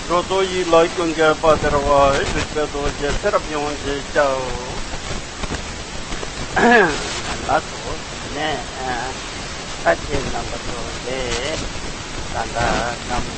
Rodoi like on the Paterwa, the Serapion, the Chow. That's all. That's it, number two. Santa, number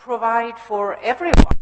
provide for everyone.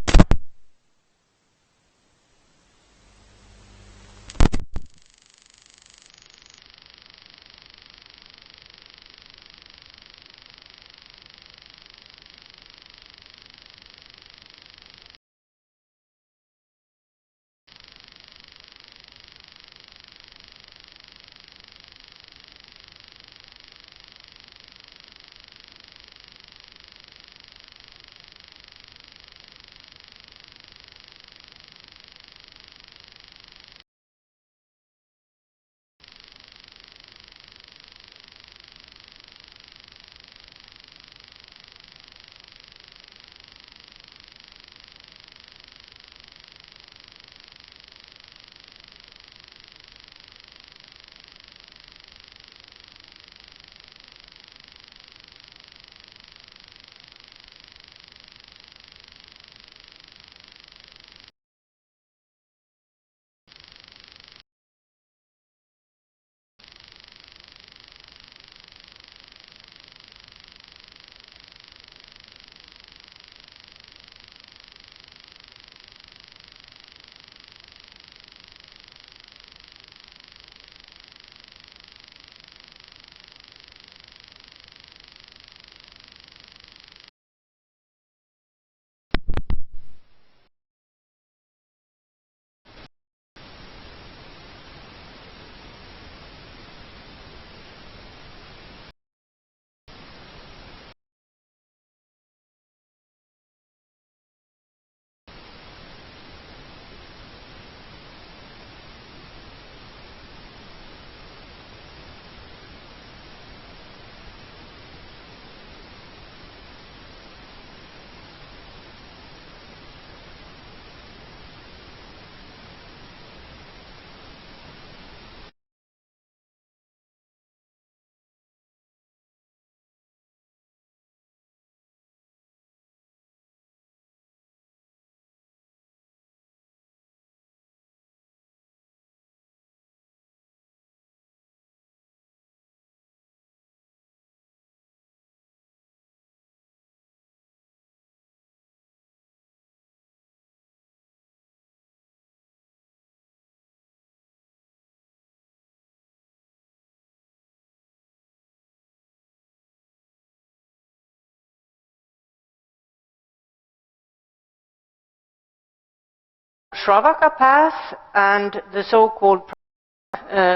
Shravaka path and the so-called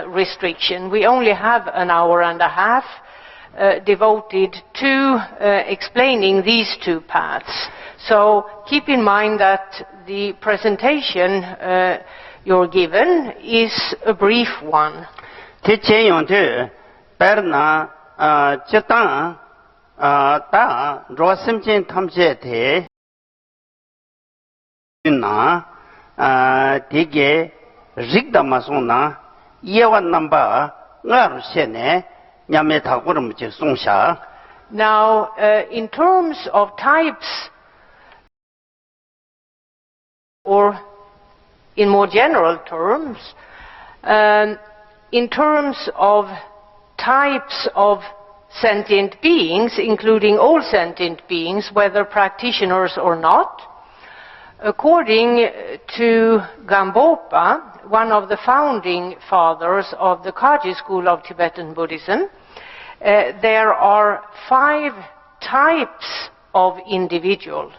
restriction. We only have an hour and a half devoted to explaining these two paths. So keep in mind that the presentation you're given is a brief one. Now, in terms of types, or in more general terms, in terms of types of sentient beings, including all sentient beings, whether practitioners or not, according to Gampopa, one of the founding fathers of the Kaji school of Tibetan Buddhism, there are 5 types of individual.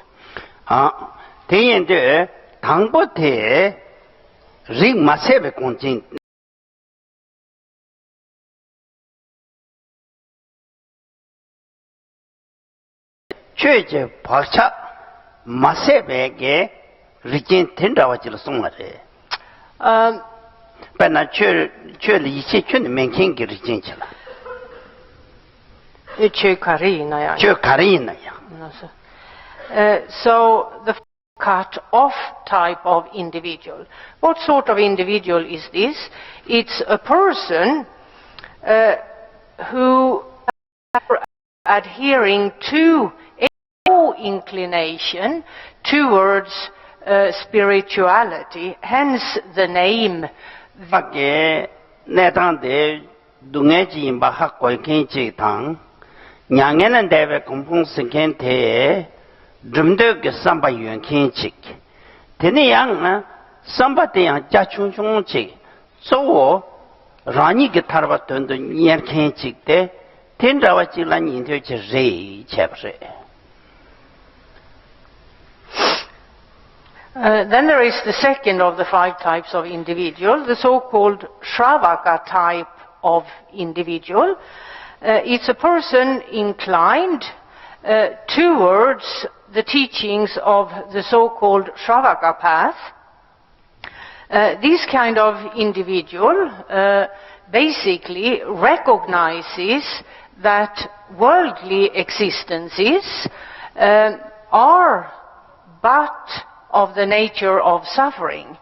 So the cut-off type of individual. What sort of individual is this? It's a person who are adhering to a inclination towards spirituality, hence the name. Samba Yuan Khenchen. Teneyang Samba Tayang Jachung Chik. So Rani Gitarbaton, the Yen Khenchik de Tendrawachilan into Ray Chapre. Then there is the second of the 5 types of individual, the so-called Shravaka type of individual. It's a person inclined towards the teachings of the so-called Shravaka path. This kind of individual basically recognizes that worldly existences are but of the nature of suffering.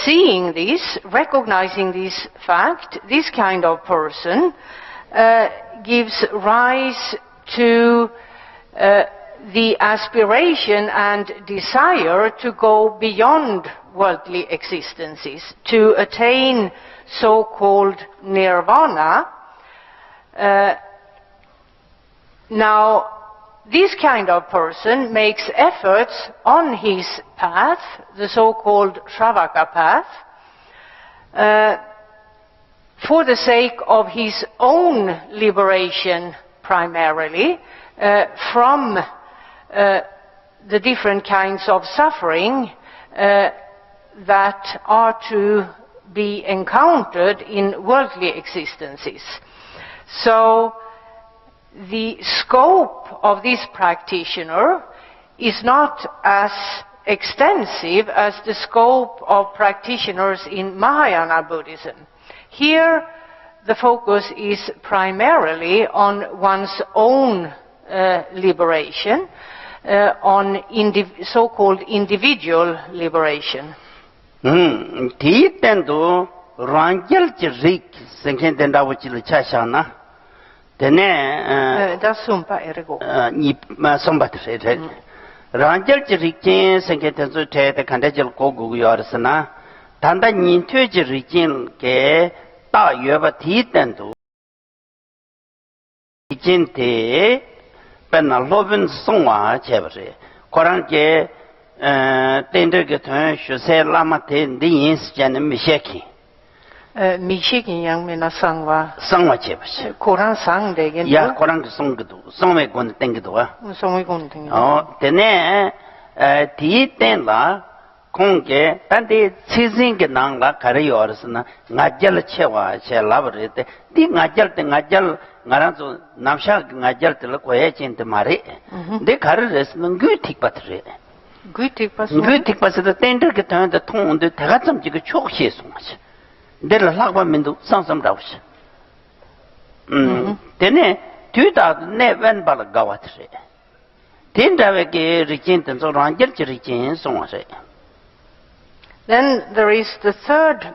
Seeing this, recognizing this fact, this kind of person gives rise to the aspiration and desire to go beyond worldly existences, to attain so-called nirvana. Now, this kind of person makes efforts on his path, the so-called Shravaka path, for the sake of his own liberation primarily, from the different kinds of suffering that are to be encountered in worldly existences. So the scope of this practitioner is not as extensive as the scope of practitioners in Mahayana Buddhism. Here the focus is primarily on one's own liberation, on so-called individual liberation. Titendo Rangel Rik Senken Dawachil Chashana. Dene Dasumpa ergo. Sombat Rangel Rikin Senketenzo Te, the Candajal Kogu Yorsana, Tanda Nintu Rikin Ke, Ta Yuva Titendo Rikinte, Penaloven Songa Chevre, Koranke. Tendergeton, je sais la matin, d'ins, Jan Misheki. Misheki yang mena sangwa. Sangwa chebs. Koran sang degen. Ya, Koran song gedu. Songwe gon tengedu. Songwe gon tengedu. Oh, tene, ti ten la, 공개 단데 치진게 나가 가려요르스나 나절 채와 셀라버레데 디 나절 때 나절 나랑서 남샤 나절 때를 고해진데 말이 내 가르레스는 귀틱 받으래 Gütig pas 귀틱 받으다 텐더게 타는데 통운데 대가 좀 지그 촉시에서 마치 내를 학반면도 상sam라우시 되네 뒤다 내 왼발 가와트래 텐다베게 리진든 소랑 절지리진 송아세 Then there is the third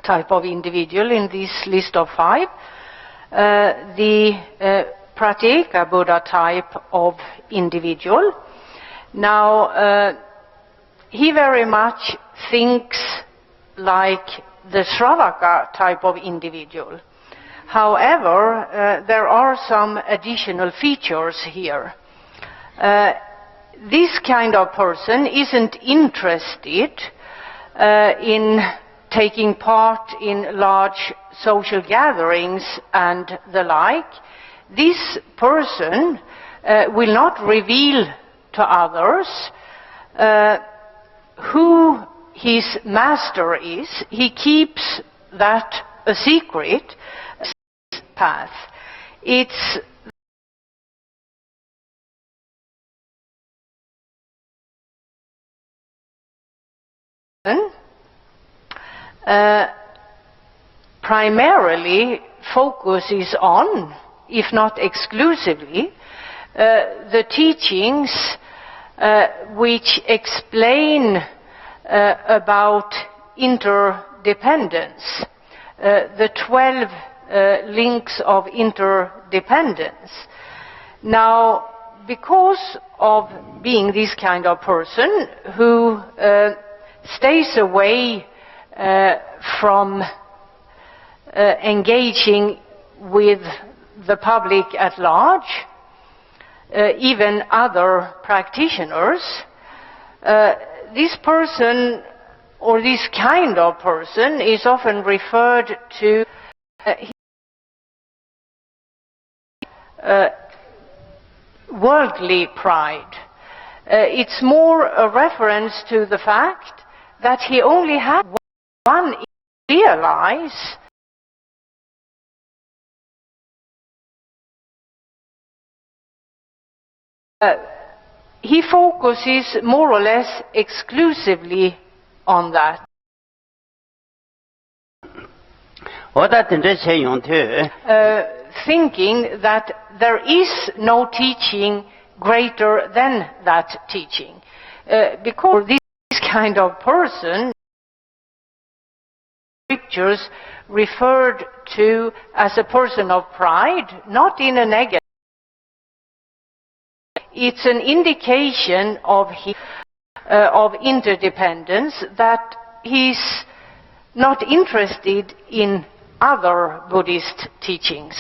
type of individual in this list of 5, the Pratyeka Buddha type of individual. Now, he very much thinks like the Shravaka type of individual. However, there are some additional features here. This kind of person isn't interested in taking part in large social gatherings and the like. This person will not reveal to others who his master is. He keeps that a secret path. It's primarily focuses on, if not exclusively, the teachings which explain about interdependence, the 12 links of interdependence. Now, because of being this kind of person who stays away from engaging with the public at large, even other practitioners, this person or this kind of person is often referred to worldly pride. It's more a reference to the fact that he only has one realize he focuses more or less exclusively on that. Thinking that there is no teaching greater than that teaching. Because this kind of person, scriptures referred to as a person of pride, not in a negative. It's an indication of interdependence, that he's not interested in other Buddhist teachings.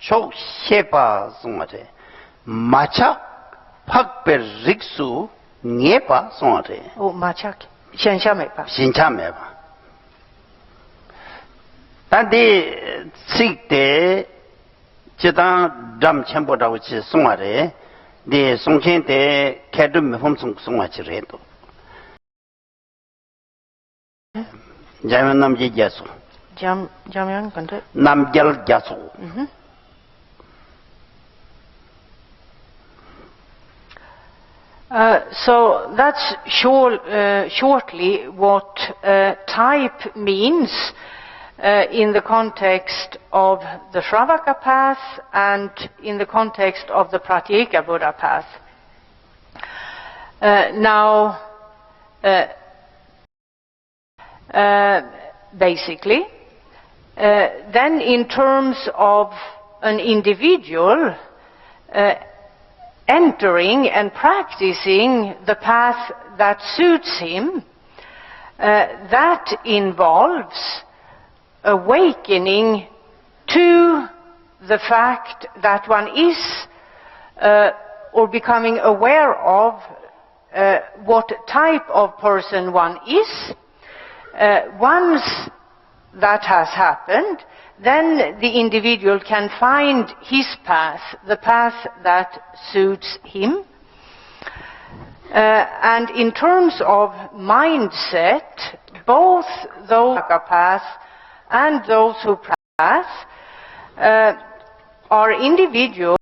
chok shepa songare machak phakpe riksu ngepa songare oh machak shencha mepa tande sikte chidang dam chenpo dawo chi songare de songchen de kedum me hom songwa chi redo jaman nam ji jasu jamyan kante nam jal jasu So that's shortly what type means in the context of the Shravaka path and in the context of the Pratyeka Buddha path. Basically, then in terms of an individual entering and practicing the path that suits him, that involves awakening to the fact that one is or becoming aware of what type of person one is. Once that has happened, then the individual can find his path, the path that suits him. And in terms of mindset, both those who path and those who path are individuals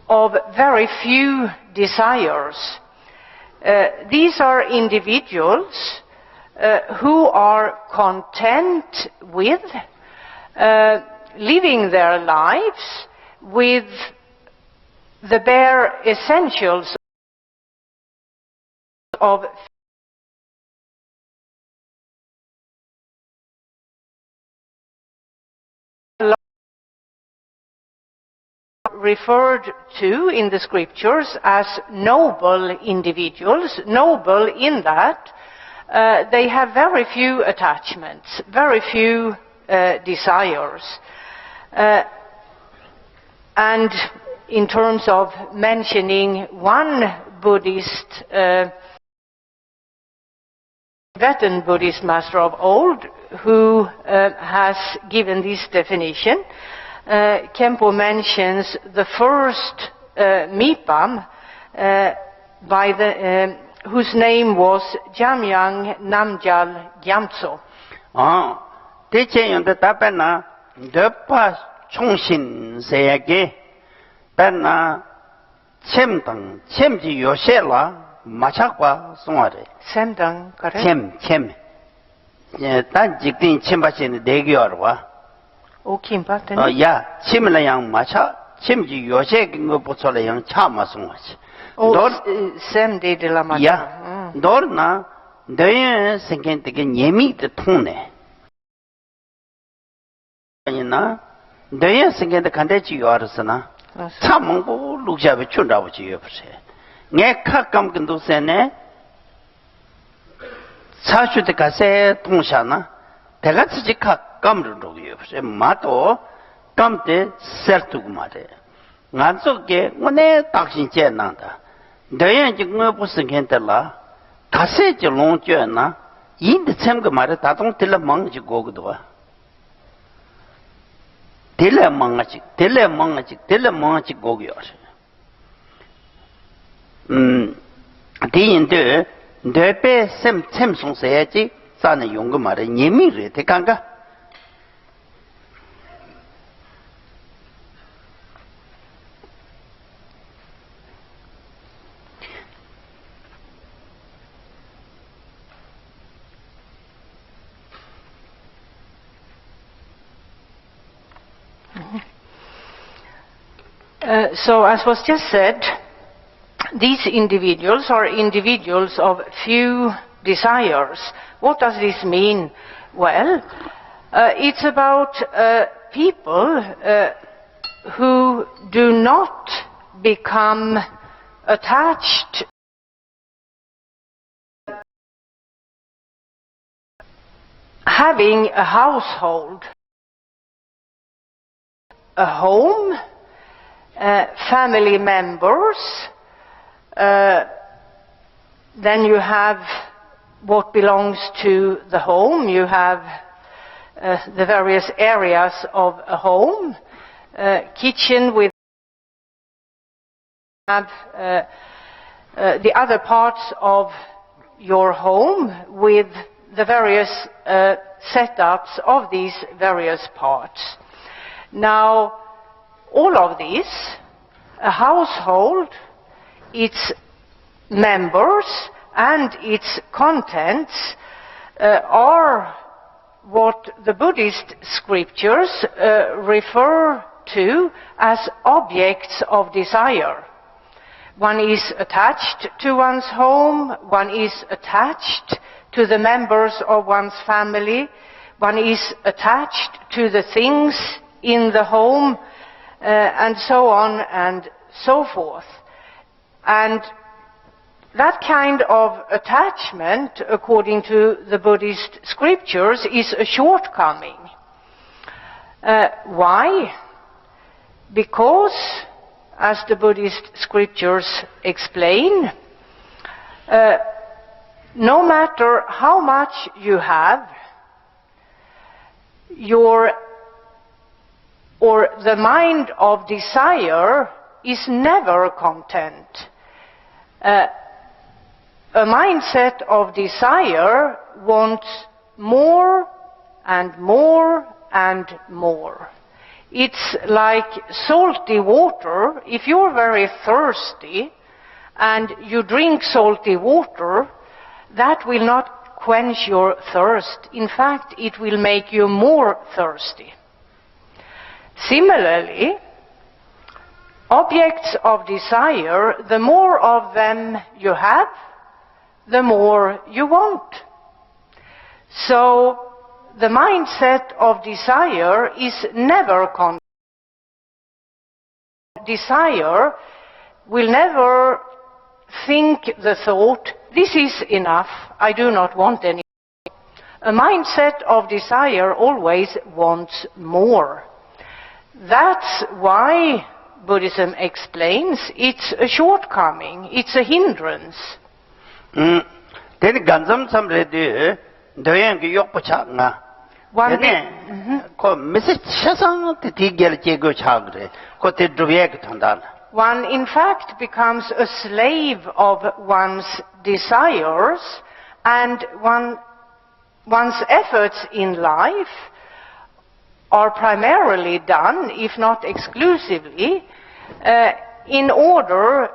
of very few desires. These are individuals who are content with living their lives with the bare essentials of referred to in the scriptures as noble individuals, noble in that they have very few attachments, very few desires. And in terms of mentioning one Buddhist, Tibetan Buddhist master of old who has given this definition, Khenpo mentions the first Mipam by the whose name was Jamyang Namgyal Gyamtso. 대체연도 답변나 덮어 총신 세계 변나 쳔당 쳔지 요새라 마착과 송아래 쳔당 그래 쳔 예, 단 직딩 쳔바시는 4개월와 오 김바트네 야 쳔을랑 마차 쳔지 요새 그 보초래양 차마 송아지 오 쳔디들라 야 너나 너의 생각되게 예미도 통네 아니나 너의 생각에 간대지 요르스나 참고 룩샤베 춘다고 지여보세 내 카감근도 세네 사슈데 가세 통샤나 내가 지지 카감을 로기여보세 마도 감때 셀투고 말해 나속게 오늘 당신 제난다 너의 지금 무슨 괜들라 가세 지 롱죄나 인데 참고 말해 다동 들라 망지 고거도 와 딜레 망아직 고기요. 디인데 뇌배 샘송세야지 싸는 용거 말에 예미를 대간가. So, as was just said, these individuals are individuals of few desires. What does this mean? Well, it's about people who do not become attached having a household, a home, family members, then you have what belongs to the home, you have the various areas of a home, kitchen with have the other parts of your home with the various setups of these various parts. Now, all of these, a household, its members and its contents are what the Buddhist scriptures refer to as objects of desire. One is attached to one's home, one is attached to the members of one's family, one is attached to the things in the home, and so on and so forth. And that kind of attachment, according to the Buddhist scriptures, is a shortcoming. Why? Because, as the Buddhist scriptures explain, no matter how much you have, the mind of desire is never content. A mindset of desire wants more and more and more. It's like salty water. If you're very thirsty and you drink salty water, that will not quench your thirst. In fact, it will make you more thirsty. Similarly, objects of desire, the more of them you have, the more you want. So, the mindset of desire is never content. Desire will never think the thought, this is enough, I do not want any. A mindset of desire always wants more. That's why Buddhism explains it's a shortcoming, it's a hindrance. One in fact becomes a slave of one's desires, and one's efforts in life are primarily done, if not exclusively, in order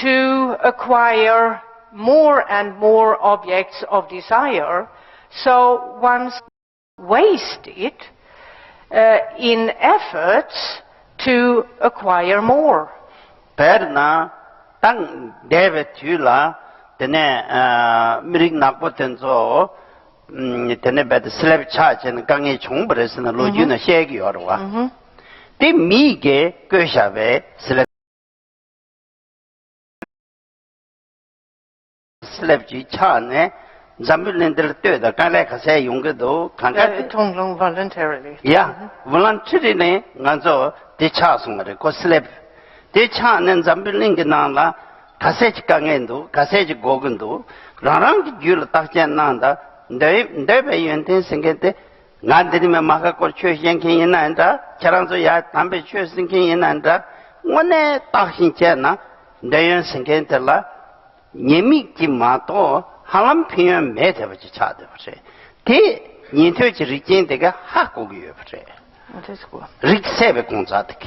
to acquire more and more objects of desire. So one's wasted in efforts to acquire more. Perna tang David Tula tene mirig napotenzo tene bet slab charge and gangi chungbresen lojuna shegi orwa. Te mige köshave slab ji chane Zambilender the Kalaka say Yungedo, Tonglong voluntarily. Yeah, voluntarily, Ganzo, the Chasumare, go slip. The Chan and Zambilinganala, Kasech Kangendo, Kasech Gogando, Larang Gul Tajananda, Debe Yenten get Nandima Makako Church Yanking in Anda, Charanzo Yat, Tambe Church Sinking in Anda, one Tahin Chena, Dayan Sinkentella, Yemiki Mato. 하람 피면 매대버지 차대버지 대 인터지 리진데가 학고기요 버지 어떻고 릭세베 공자득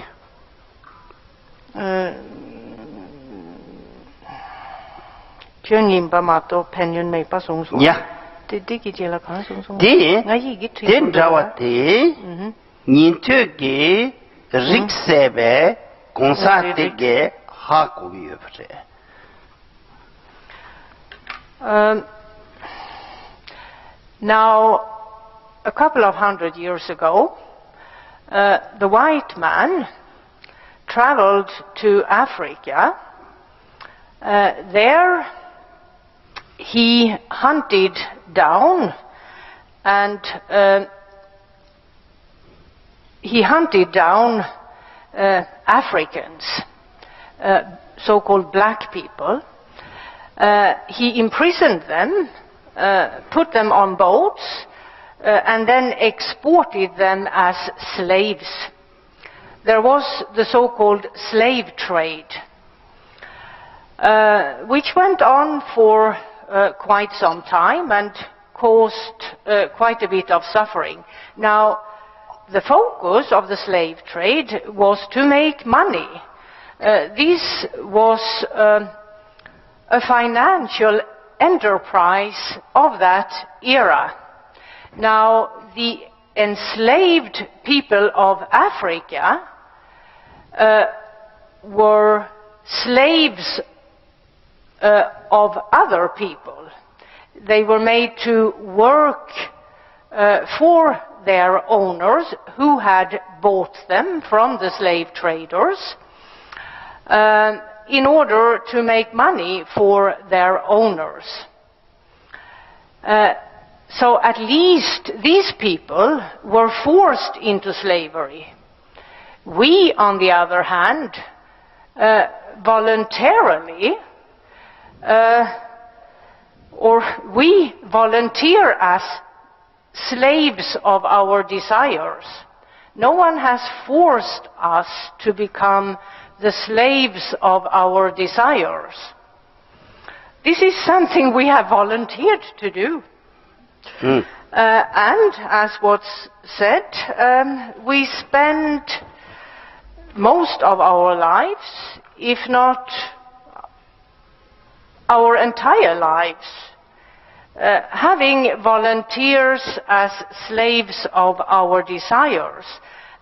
견님 바마도 펜윤 메파 송송 야 디디기 제라 간 송송 디 나 이게 된자와티 인터기 릭세베 공사득게 학고기요 버지 Now, a couple of 100 years ago, the white man traveled to Africa. There, he hunted down Africans, so-called black people. He imprisoned them, put them on boats, and then exported them as slaves. There was the so-called slave trade, which went on for quite some time and caused quite a bit of suffering. Now, the focus of the slave trade was to make money. This was a financial enterprise of that era. Now, the enslaved people of Africa were slaves of other people. They were made to work for their owners who had bought them from the slave traders in order to make money for their owners. So at least these people were forced into slavery. We, on the other hand, voluntarily, or we volunteer as slaves of our desires. No one has forced us to become the slaves of our desires. This is something we have volunteered to do. And as was said, we spend most of our lives, if not our entire lives, having volunteers as slaves of our desires.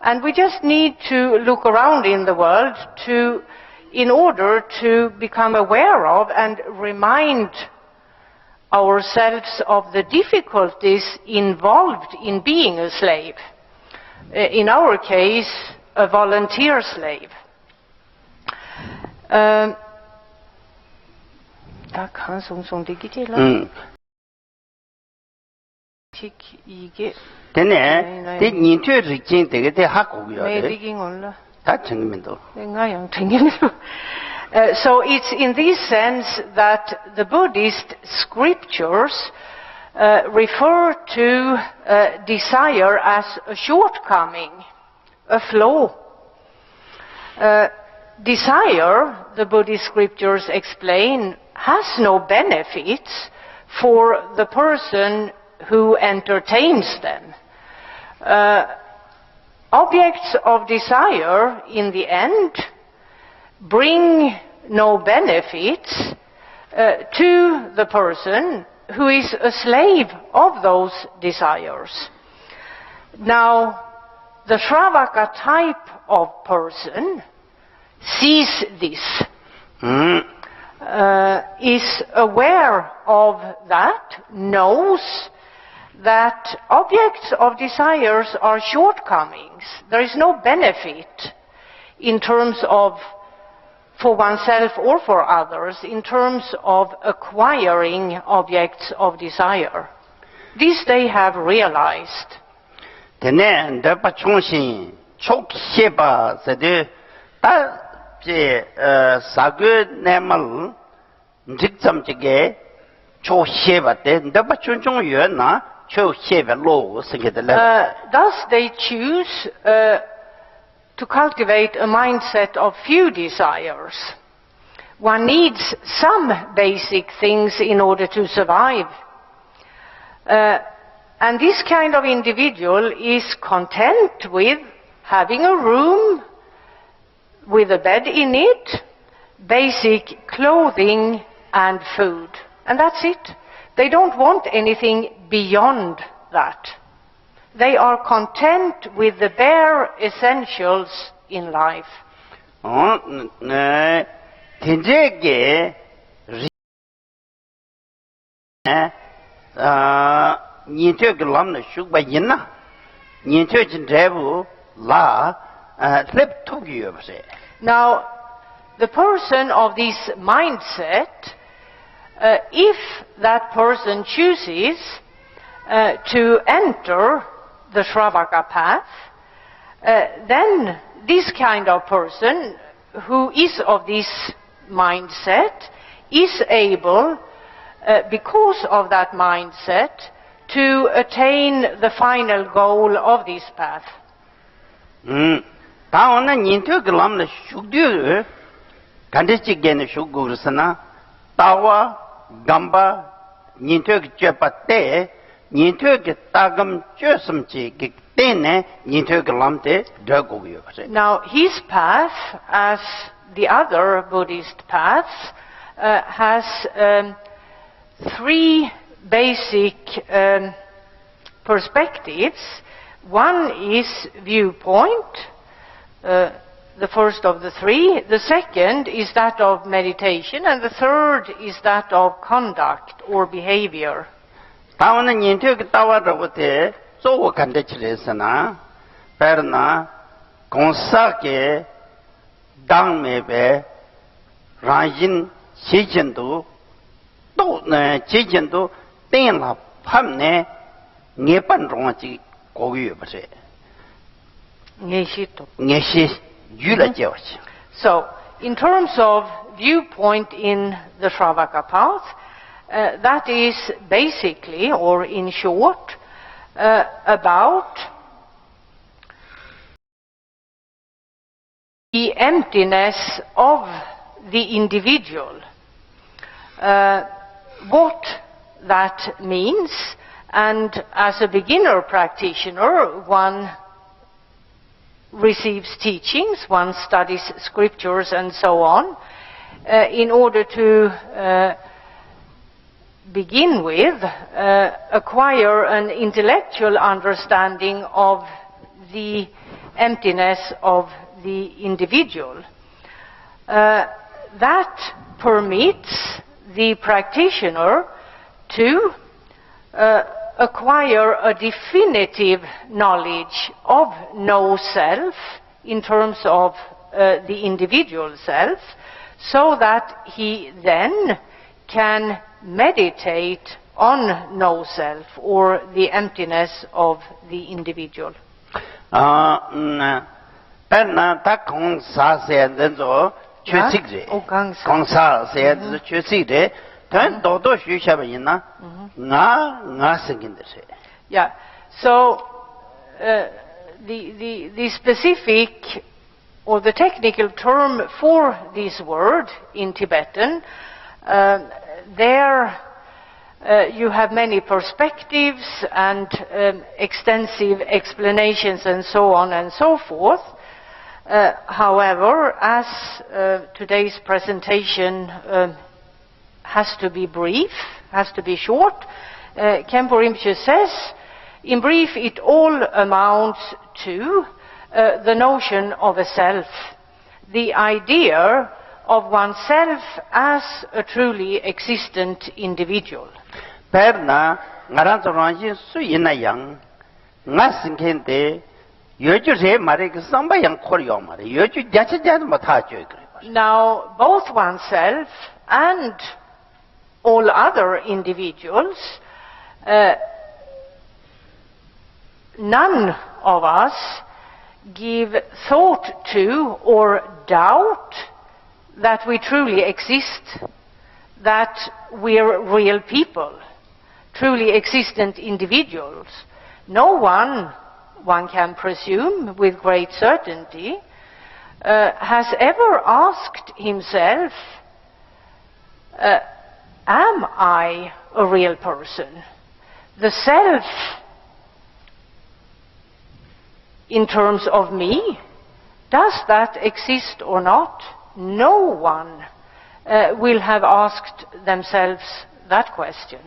And we just need to look around in the world in order to become aware of and remind ourselves of the difficulties involved in being a slave. In our case, a volunteer slave. So it's in this sense that the Buddhist scriptures refer to desire as a shortcoming, a flaw. Desire, the Buddhist scriptures explain, has no benefits for the person who entertains them. Objects of desire, in the end, bring no benefits to the person who is a slave of those desires. Now, the Shravaka type of person sees this, is aware of that, knows that objects of desires are shortcomings. There is no benefit in terms of, for oneself or for others, in terms of acquiring objects of desire. This they have realized. Thus they choose to cultivate a mindset of few desires. One needs some basic things in order to survive. And this kind of individual is content with having a room with a bed in it, basic clothing and food. And that's it. They don't want anything beyond that. They are content with the bare essentials in life. Now, the person of this mindset, if that person chooses to enter the Shravaka path, then this kind of person who is of this mindset is able, because of that mindset, to attain the final goal of this path. Now, his path, as the other Buddhist paths, has three basic perspectives. One is viewpoint, the first of the three. The second is that of meditation, and the third is that of conduct or behavior. ngepan rong chi kogu ba se ngeshi yula jewachi. So, in terms of viewpoint in the Shravaka path, that is basically, or in short, about the emptiness of the individual. What that means, and as a beginner practitioner, one receives teachings, one studies scriptures and so on, in order to begin with, acquire an intellectual understanding of the emptiness of the individual. That permits the practitioner to acquire a definitive knowledge of no self in terms of the individual self, so that he then can meditate on no self or the emptiness of the individual. Yeah, so the specific or the technical term for this word in Tibetan, there you have many perspectives and extensive explanations and so on and so forth. However, as today's presentation has to be brief, has to be short, Khenpo Rinpoche says, in brief, it all amounts to the notion of a self, the idea of oneself as a truly existent individual. Perna ngaranzo ranji su ina yang ngasinkhente yoju re mare ke samba yang khoryo mare yoju jacha jacha matha joy kre. Now, both oneself and all other individuals, none of us give thought to or doubt that we truly exist, that we're real people, truly existent individuals. No one can presume with great certainty, has ever asked himself, am I a real person? The self, in terms of me, does that exist or not? No one will have asked themselves that question.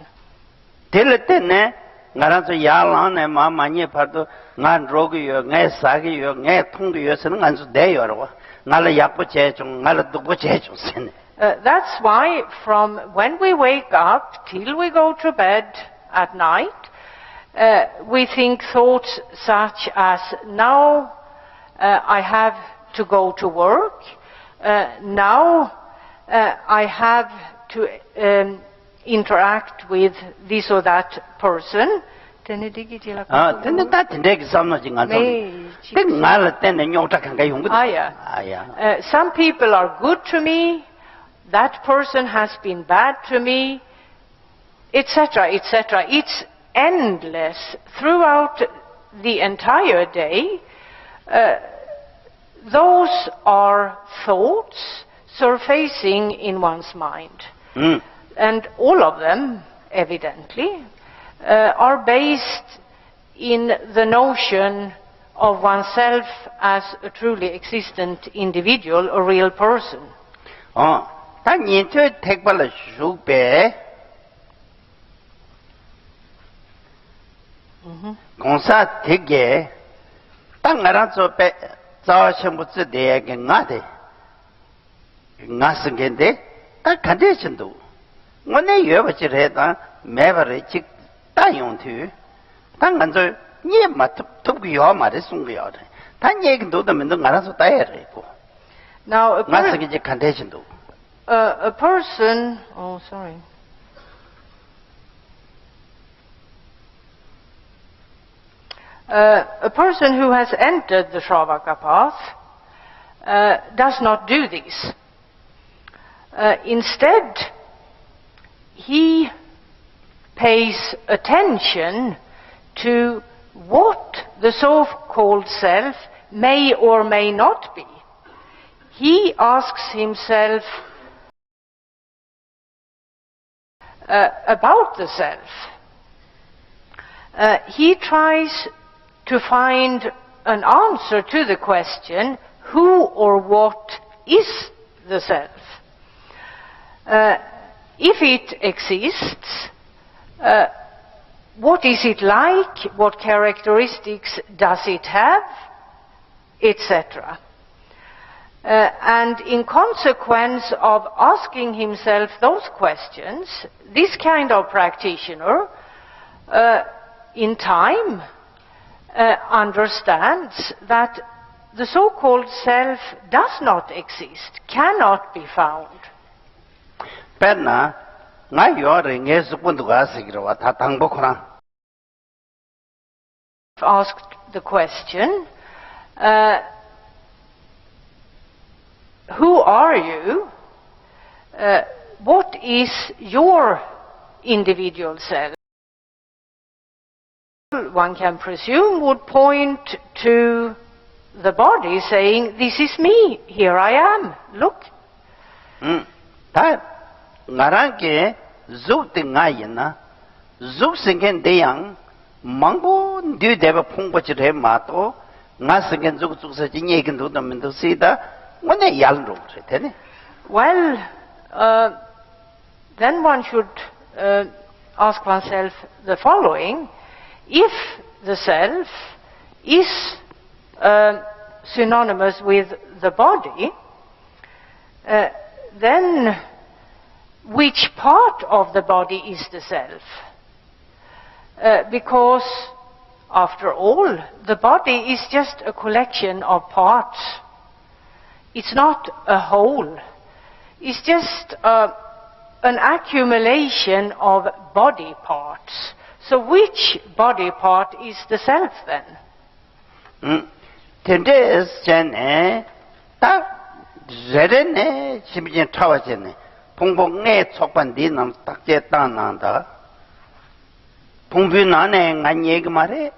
ngaranzo yalang ne ma manye pardo ngan rogiyo ngai sagiyo ngai thungyo sen nganzo deyo ro ngala yakpo chechung ngala dugbo chechung sen. That's why from when we wake up till we go to bed at night, we think thoughts such as, now I have to go to work, now I have to interact with this or that person. Some people are good to me, that person has been bad to me, etc., etc. It's endless throughout the entire day. Those are thoughts surfacing in one's mind. And all of them, evidently, are based in the notion of oneself as a truly existent individual, a real person. Now, a person, oh, sorry. A person who has entered the Shravaka path does not do this. Instead, he pays attention to what the so-called self may or may not be. He asks himself about the self. He tries to find an answer to the question, who or what is the self? If it exists, what is it like? What characteristics does it have? Etc. And in consequence of asking himself those questions, this kind of practitioner, in time, understands that the so-called self does not exist, cannot be found. Penna, nga yore nge supundu ga sikirwa ta tangbokona. Asked the question, who are you? What is your individual self? One can presume would point to the body saying, this is me, here I am, look. Ta ngarange zuk de ngayina zuk singen deyang mangbo ndu deba phongbochre mato nga singen zuk zuk sa jinye kin do men do sida ngone yal ro tene. Well, then one should ask oneself the following: if the self is synonymous with the body, then which part of the body is the self? Because, after all, the body is just a collection of parts. It's not a whole. It's just an accumulation of body parts. So which body part is the self then? Tende jene ta zerene chimjin tawajene pongpong nge chokpan di nam takje tananda pongbu nane nga nyeg mare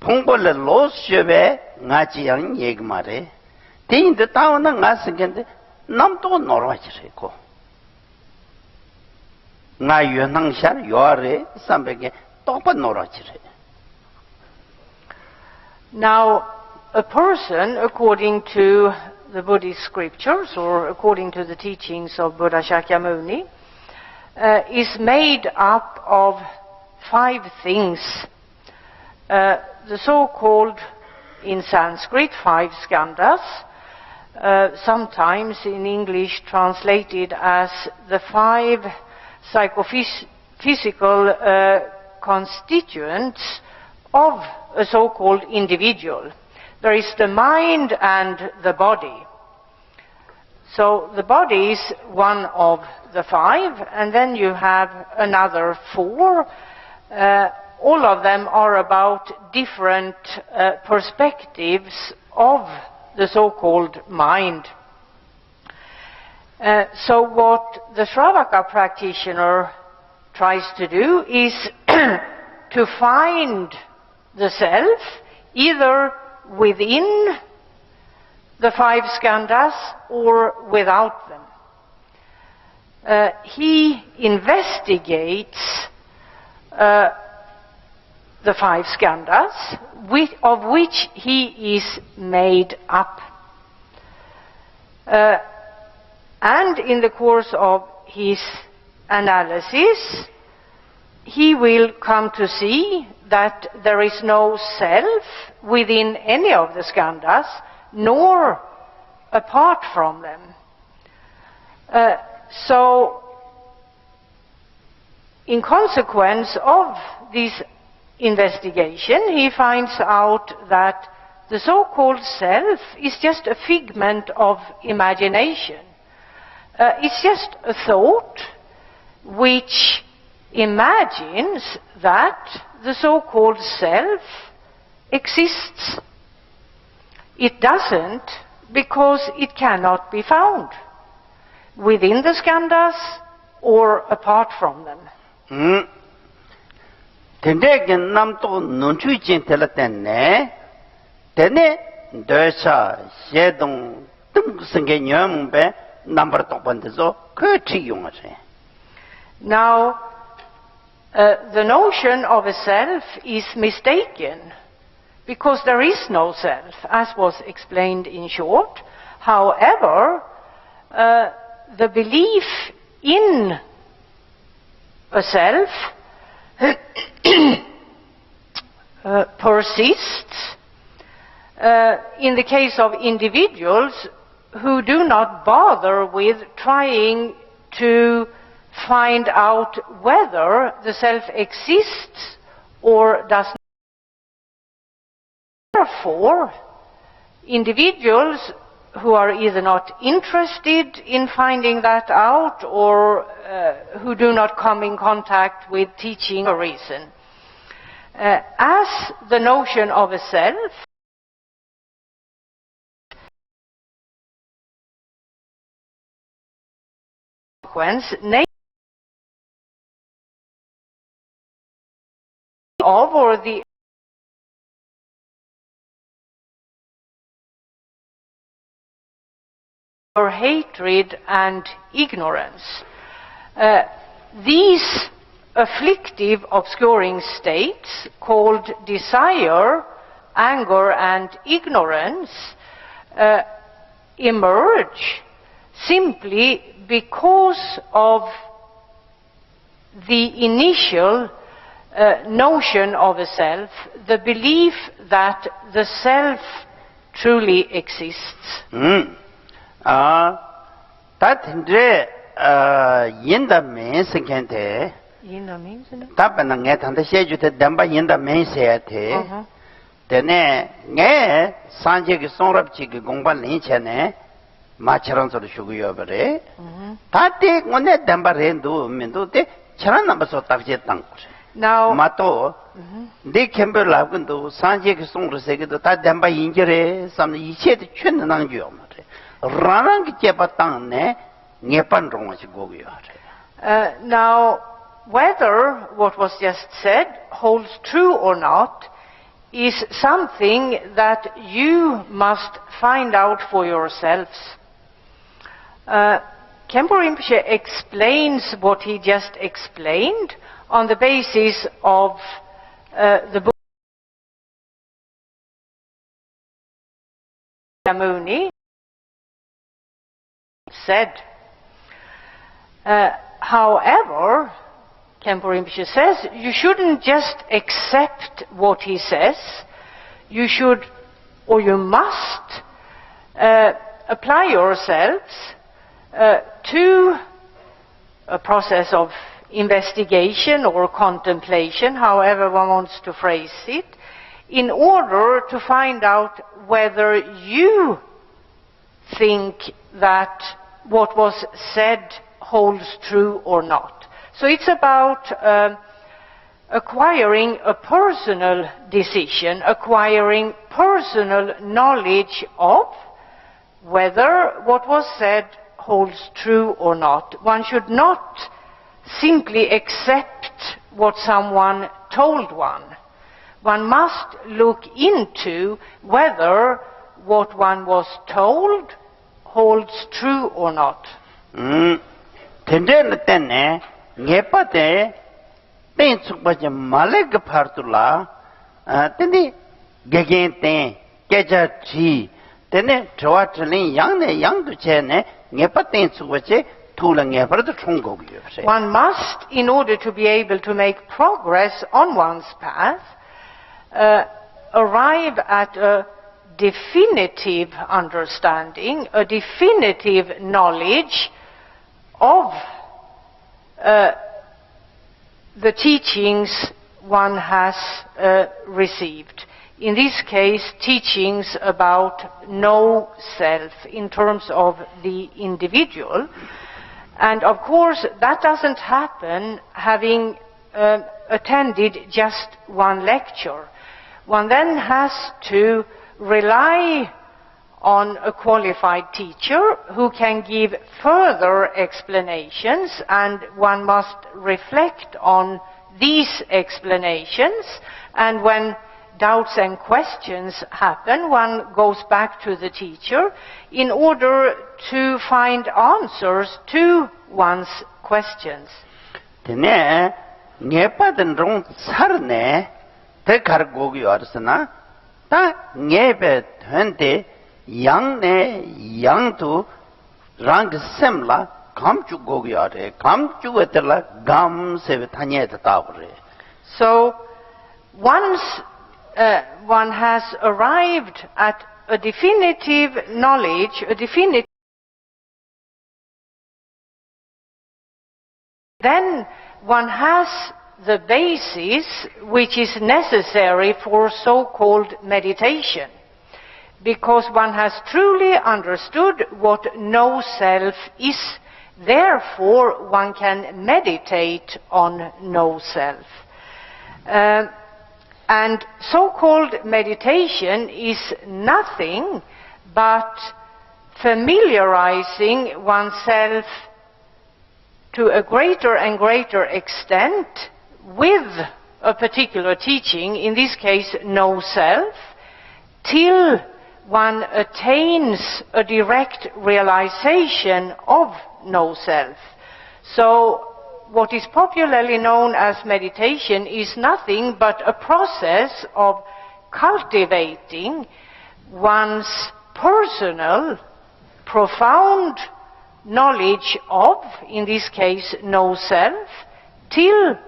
pongpole lo shebe nga jiyang nyeg mare tende tawana nga singende nam to norwajire ko nga yuanang shar yuare sambege tokpa norwajire. Now, a person, according to the Buddhist scriptures, or according to the teachings of Buddha Shakyamuni, is made up of 5 things. The so-called, in Sanskrit, 5 skandhas, sometimes in English translated as the 5 psychophysical constituents of a so-called individual. There is the mind and the body. So the body is one of the 5, and then you have another 4. All of them are about different perspectives of the so-called mind. So what the Shravaka practitioner tries to do is to find the self either within the 5 skandhas or without them. He investigates the 5 skandhas, of which he is made up. And in the course of his analysis, he will come to see that there is no self within any of the skandhas, nor apart from them. So, in consequence of this investigation, he finds out that the so-called self is just a figment of imagination. It's just a thought which imagines that the so-called self exists. It doesn't because it cannot be found within the skandhas or apart from them. Tendege namto nunchu jintela tenne tenne dösa shedong tung senge nyambe number tokbandezo köchi yongase. Now, the notion of a self is mistaken because there is no self, as was explained in short. However, the belief in a self persists in the case of individuals who do not bother with trying to find out whether the self exists or does not. Therefore, individuals who are either not interested in finding that out or who do not come in contact with teaching or reason. As the notion of a self of or the or hatred and ignorance. These afflictive obscuring states called desire, anger and ignorance emerge simply because of the initial notion of a self, the belief that the self truly exists. Tatindre yinda means kente. Yinda means? Tapana nge tanda shejute damba yinda means te. Tene nge sanje ki songrap chi ki gongpa linchene macharan soro shuguyo bare. Tate ngone damba rendu mindu te charan namba so takje tangkure. Now, Mato, de kembe labgundu sanje ki songrap segido ta damba yinjere samne iche de chun nangyo mare. Now, whether what was just said holds true or not is something that you must find out for yourselves. Khenpo Rinpoche explains what he just explained on the basis of the book Muni said. However, Khenpo Rinpoche says, you shouldn't just accept what he says. You should, or you must, apply yourselves to a process of investigation or contemplation, however one wants to phrase it, in order to find out whether you think that what was said holds true or not. So it's about acquiring a personal decision, acquiring personal knowledge of whether what was said holds true or not. One should not simply accept what someone told one. One must look into whether what one was told holds true or not. Tendel tenne ngepate ten sukbaje maleg partula tende gegen ten keja chi tenne joa chlin yang ne yang du che ne ngepate sukbaje tula ngepardo chunggo gyo. One must, in order to be able to make progress on one's path, arrive at a definitive understanding, a definitive knowledge of the teachings one has received. In this case, teachings about no self in terms of the individual. And of course, that doesn't happen having attended just one lecture. one then has to rely on a qualified teacher who can give further explanations, and one must reflect on these explanations, and when doubts and questions happen, one goes back to the teacher in order to find answers to one's questions. Tene ngepaden rong sarne te kar gogi arsana ta ngebe thente yang ne yang tu rang semla kamchu gogi are kamchu etla gam se thanye ta bre. So once one has arrived at a definitive knowledge, then one has the basis which is necessary for so-called meditation, because one has truly understood what no self is. Therefore, one can meditate on no self. And so-called meditation is nothing but familiarizing oneself to a greater and greater extent with a particular teaching, in this case no self, till one attains a direct realization of no self. So what is popularly known as meditation is nothing but a process of cultivating one's personal, profound knowledge of, in this case, no self, till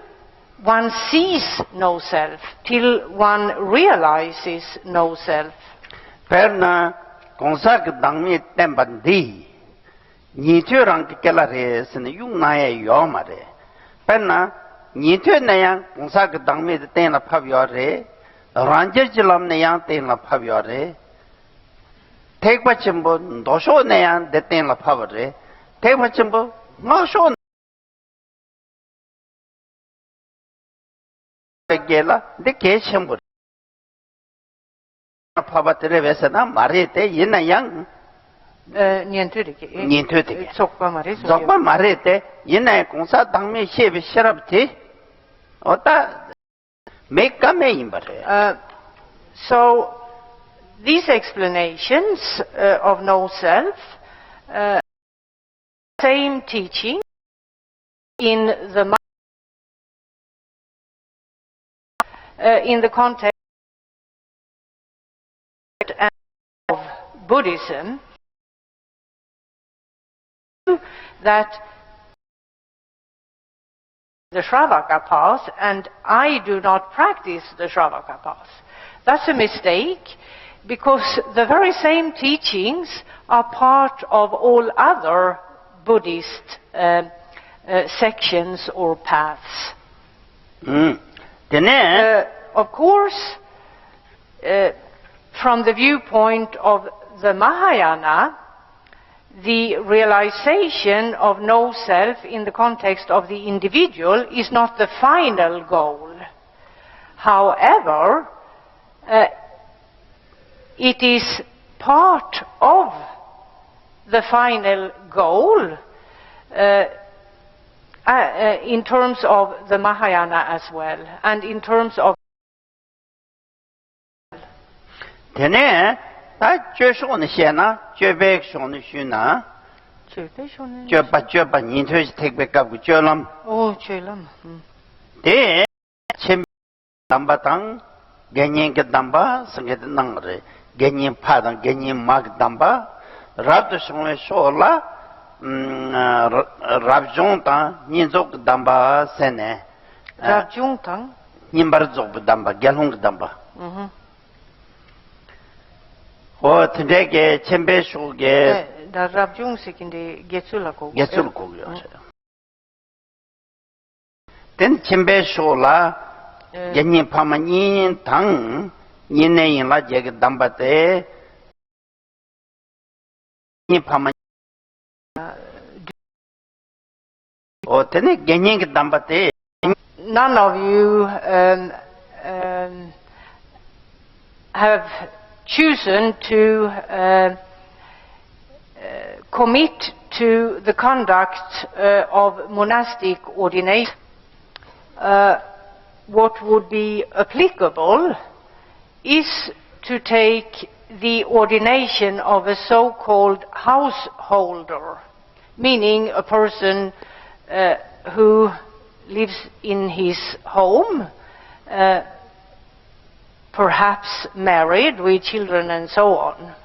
one sees no self, till one realizes no self. Perna konsak dangmi tembandi ni rang kela re sen yung na ye yo mare perna ni na yang konsak dangmi ten la phab yo re ranje jilam ne yang ten la phab yo re tek pa chimbo dosho ne yang de ten la phab re tek pa chimbo ngo sho gela de ke chimbo 파바트레 베서나 마레테 예나양 니엔트르게 속바 마레테 예나의 공사 당면 시에 시럽티 어따 메까메 임바레. So these explanations of no self, same teaching in the context of Buddhism, that the Shravaka path, and I do not practice the Shravaka path. That's a mistake, because the very same teachings are part of all other Buddhist sections or paths. Of course, from the viewpoint of the Mahayana, the realization of no self in the context of the individual is not the final goal. However, it is part of the final goal in terms of the Mahayana as well, and in terms of Tene, ta chöshon shena, chöbek shon shuna. Chöba nintös tekbek kap chölam. Oh, chölam. Te chem damba tang, genyen ke damba sanget nangre. Genyen padang, genyen mag damba, rab shon shola, rabjong tang, ninzok damba sene. Rabjong tang? Nimbar zok damba, gelhong damba. today 쳔베 속에 다 rabjungsik인데 getsulako. getsulko요. 된 쳔베 속라 yenyin pamanin tang yinneyin la jege dambate yin pama o tene genyin ge dambate. None of you have chosen to commit to the conduct of monastic ordination, what would be applicable is to take the ordination of a so-called householder, meaning a person who lives in his home, perhaps married with children and so on.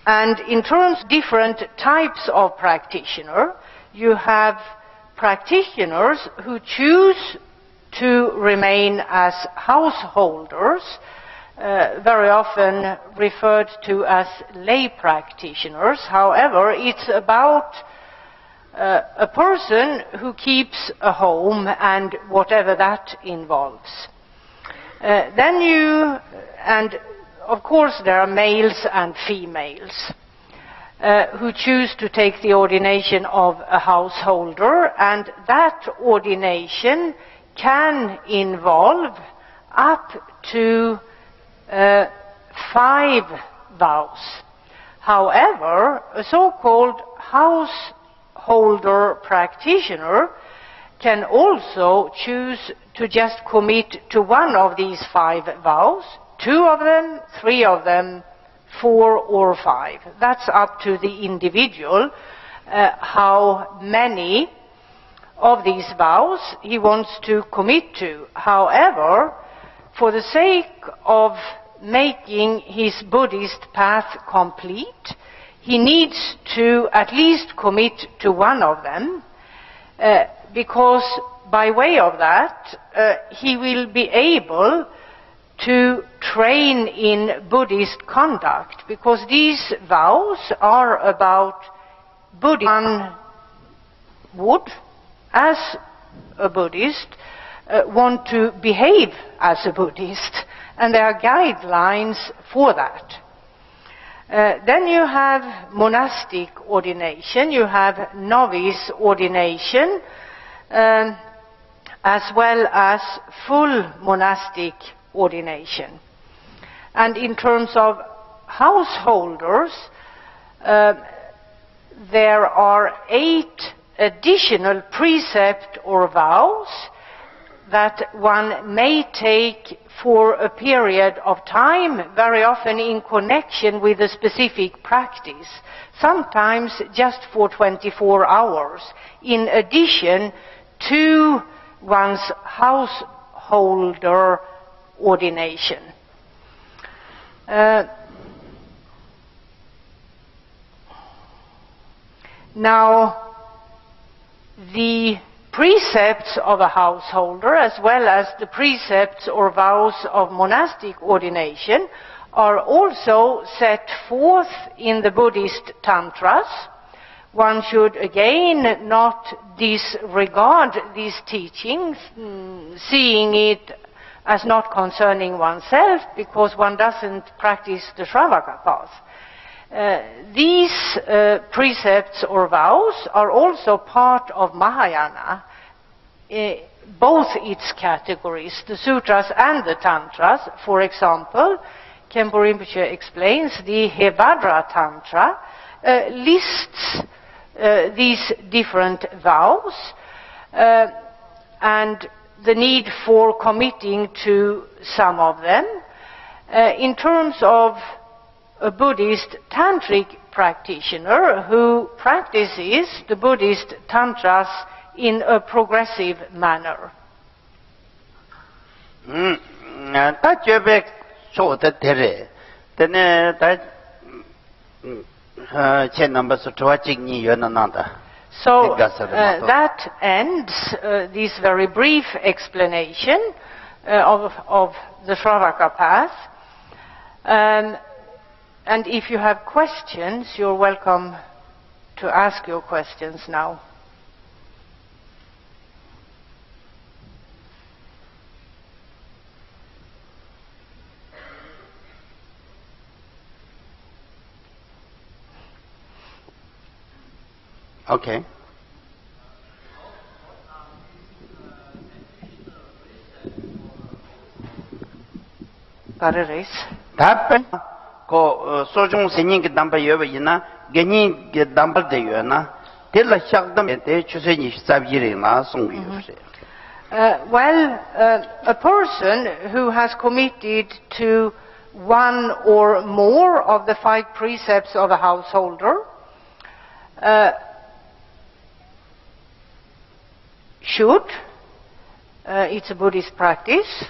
And in terms of different types of practitioner, you have practitioners who choose to remain as householders, very often referred to as lay practitioners. However, it's about a person who keeps a home and whatever that involves. And of course there are males and females who choose to take the ordination of a householder, and that ordination can involve up to 5 vows. However, a so-called householder practitioner can also choose to just commit to one of these 5 vows, 2 of them, 3 of them, 4 or 5. That's up to the individual, how many of these vows he wants to commit to. However, for the sake of making his Buddhist path complete, he needs to at least commit to one of them, because by way of that, he will be able to train in Buddhist conduct, because these vows are about Buddhism. One would, as a Buddhist, want to behave as a Buddhist, and there are guidelines for that. Then you have monastic ordination, you have novice ordination, as well as full monastic ordination. And in terms of householders, there are 8 additional precepts or vows that one may take for a period of time, very often in connection with a specific practice, sometimes just for 24 hours, in addition to one's householder ordination. Now, the precepts of a householder, as well as the precepts or vows of monastic ordination, are also set forth in the Buddhist Tantras. One should again not disregard these teachings, seeing it as not concerning oneself, because one doesn't practice the Shravaka path. These precepts or vows are also part of Mahayana, both its categories, the sutras and the tantras. For example, Khenpo Rinpoche explains the Hebadra Tantra lists these different vows and the need for committing to some of them. In terms of a Buddhist tantric practitioner who practices the Buddhist tantras in a progressive manner. So that ends this very brief explanation of the Shravaka path. And if you have questions, you're welcome to ask your questions now. Okay. Kararis. 답변 그 소중 생긴 게 담바 여버이나 괜히 게 담바 되요나 텔라 샥담에 대 주세니 sabjirina 송유세. Well, a person who has committed to one or more of the 5 precepts of a householder should, it's a Buddhist practice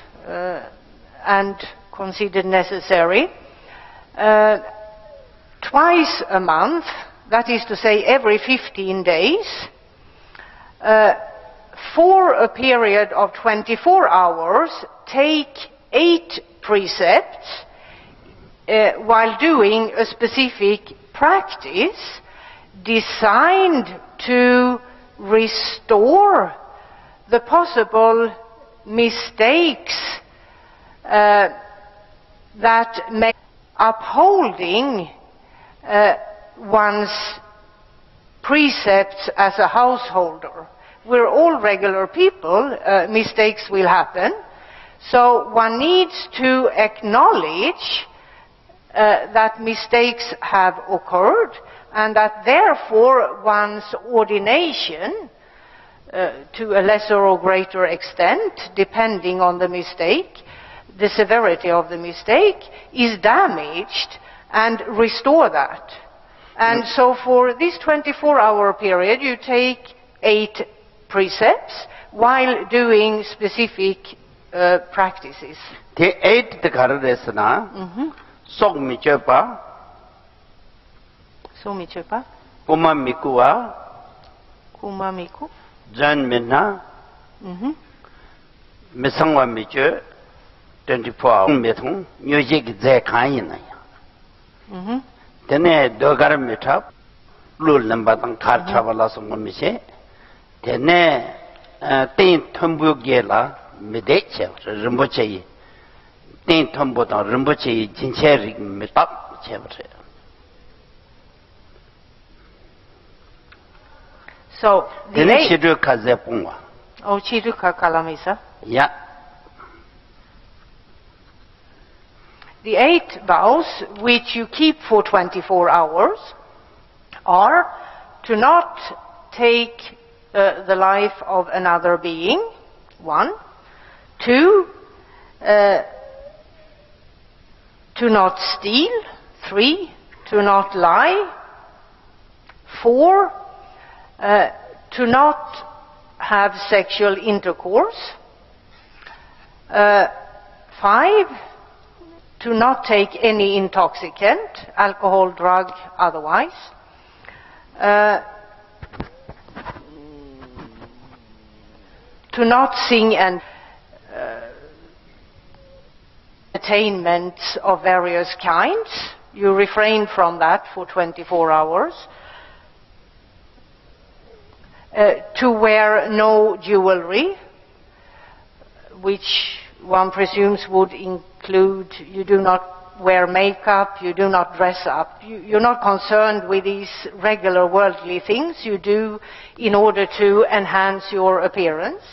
and considered necessary, twice a month, that is to say every 15 days, for a period of 24 hours, take 8 precepts while doing a specific practice designed to restore the possible mistakes that make upholding one's precepts as a householder. We're all regular people, mistakes will happen, so one needs to acknowledge that mistakes have occurred and that therefore one's ordination, to a lesser or greater extent, depending on the mistake, the severity of the mistake, is damaged, and restore that. And so for this 24-hour period, you take 8 precepts while doing specific practices. The 8 가르레스나 속미쳐봐 소미쳐봐 고마미쿠와 구마미쿠 전면나 미성과 미쳐 24 메통 뮤직 제 간이나야 데네 더가르 미탑 룰 넘바당 카르차발라서 몸미세 데네 땡 텀부게라 미데체 림보체이 땡 텀보다 림보체이 진체리 미탑 체버세. So the 8 Oh, Chiruka Kalamisa. Yeah. The 8 vows which you keep for 24 hours are to not take the life of another being, 1. 2, to not steal, 3. To not lie, 4. To not have sexual intercourse, 5. To not take any intoxicant, alcohol, drug, otherwise. To not sing and entertainments of various kinds. You refrain from that for 24 hours. To wear no jewelry, which one presumes would include you do not wear makeup, you do not dress up. You're not concerned with these regular worldly things you do in order to enhance your appearance.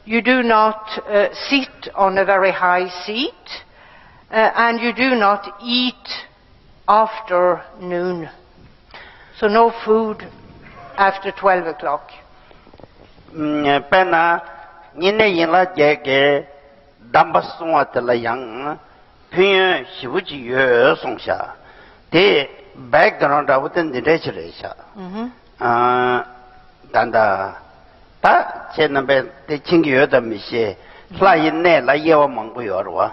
You do not sit on a very high seat, and you do not eat after noon. So no food after 12 o'clock. Pena nine yinla jege dambasungwa tela yang pyen shibuji yue songsha de background awuten direction sha danda ta chenambe de chingyo da misie la yin ne la yewa mangbu yorwa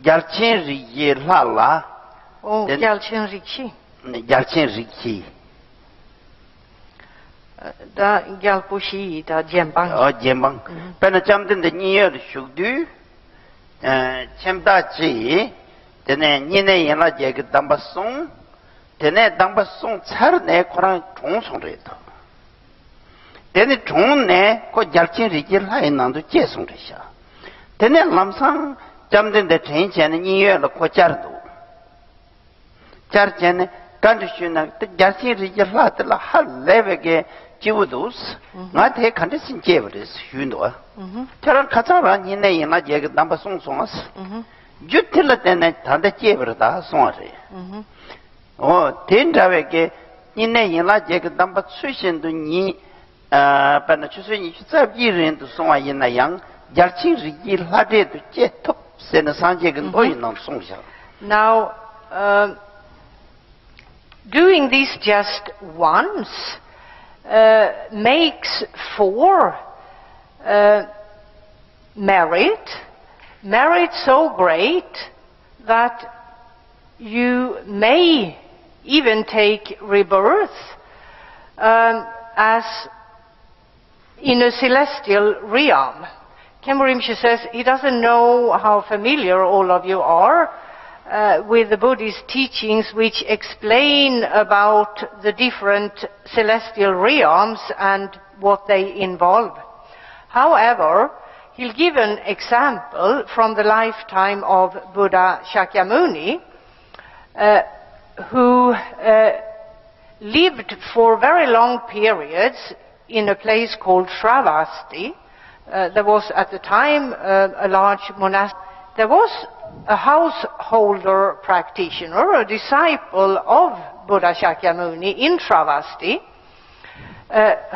yarchen ri ye la la Oh, yarchen rikshi. Yarchen rikshi Da gyalpushi da jembang. Oh, jembang. Pena chamden de nier shugdu chemda chi tene nine yela je ge dambasong tene dambasong char ne korang chong song re to. Tene chong ne ko jalchin ri ji lai nang du je song re sha. Tene lamsang chamden de chen chen nier la ko char du. Char chen condition the Jasi Rijalatla Halevege Judus, not a condition Jevis, you know. Tell Katara in a jag number songs. Jutilate and the Jeverda songs. Oh, Tindavege in a jag number Susan to Ni Panachusin, you serve year into Soma in a young Jarchi Rijil to jet top, send a Sanjag and boy non songs. Now, doing this just once makes for merit so great that you may even take rebirth as in a celestial realm. Rinpoche says he doesn't know how familiar all of you are with the Buddhist teachings which explain about the different celestial realms and what they involve. However, he'll give an example from the lifetime of Buddha Shakyamuni, who lived for very long periods in a place called Shravasti. There was at the time a large monastery. There was a householder practitioner, a disciple of Buddha Shakyamuni in Shravasti,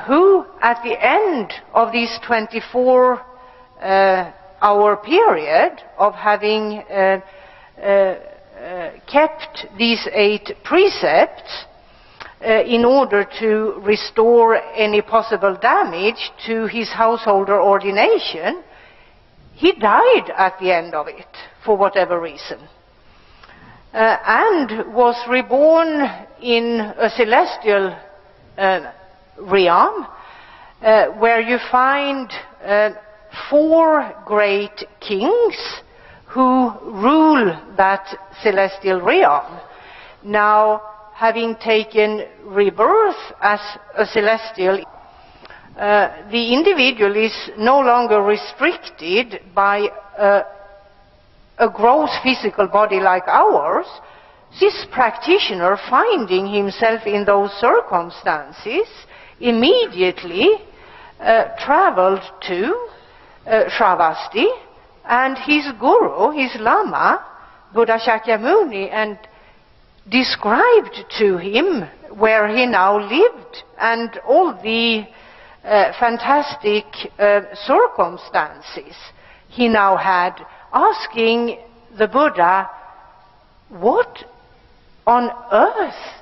who at the end of this 24-hour period of having kept these 8 precepts in order to restore any possible damage to his householder ordination, he died at the end of it, for whatever reason, and was reborn in a celestial realm where you find 4 great kings who rule that celestial realm. Now, having taken rebirth as a celestial, the individual is no longer restricted by a gross physical body like ours. This practitioner, finding himself in those circumstances, immediately traveled to Shravasti, and his guru, his lama, Buddha Shakyamuni, and described to him where he now lived and all the fantastic circumstances he now had, asking the Buddha, what on earth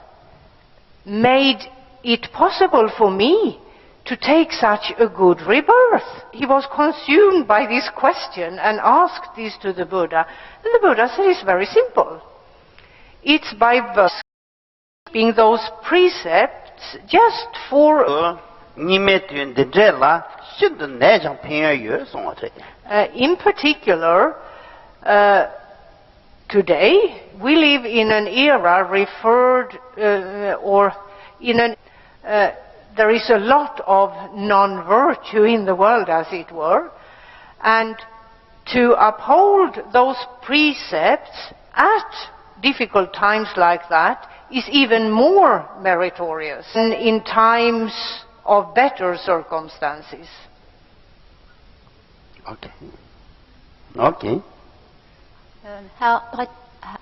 made it possible for me to take such a good rebirth? He was consumed by this question and asked this to the Buddha. And the Buddha said, it's very simple. It's by birth, keeping those precepts just for... in particular, today, we live in an era referred, there is a lot of non-virtue in the world, as it were, and to uphold those precepts at difficult times like that is even more meritorious in times of better circumstances. Okay. Okay.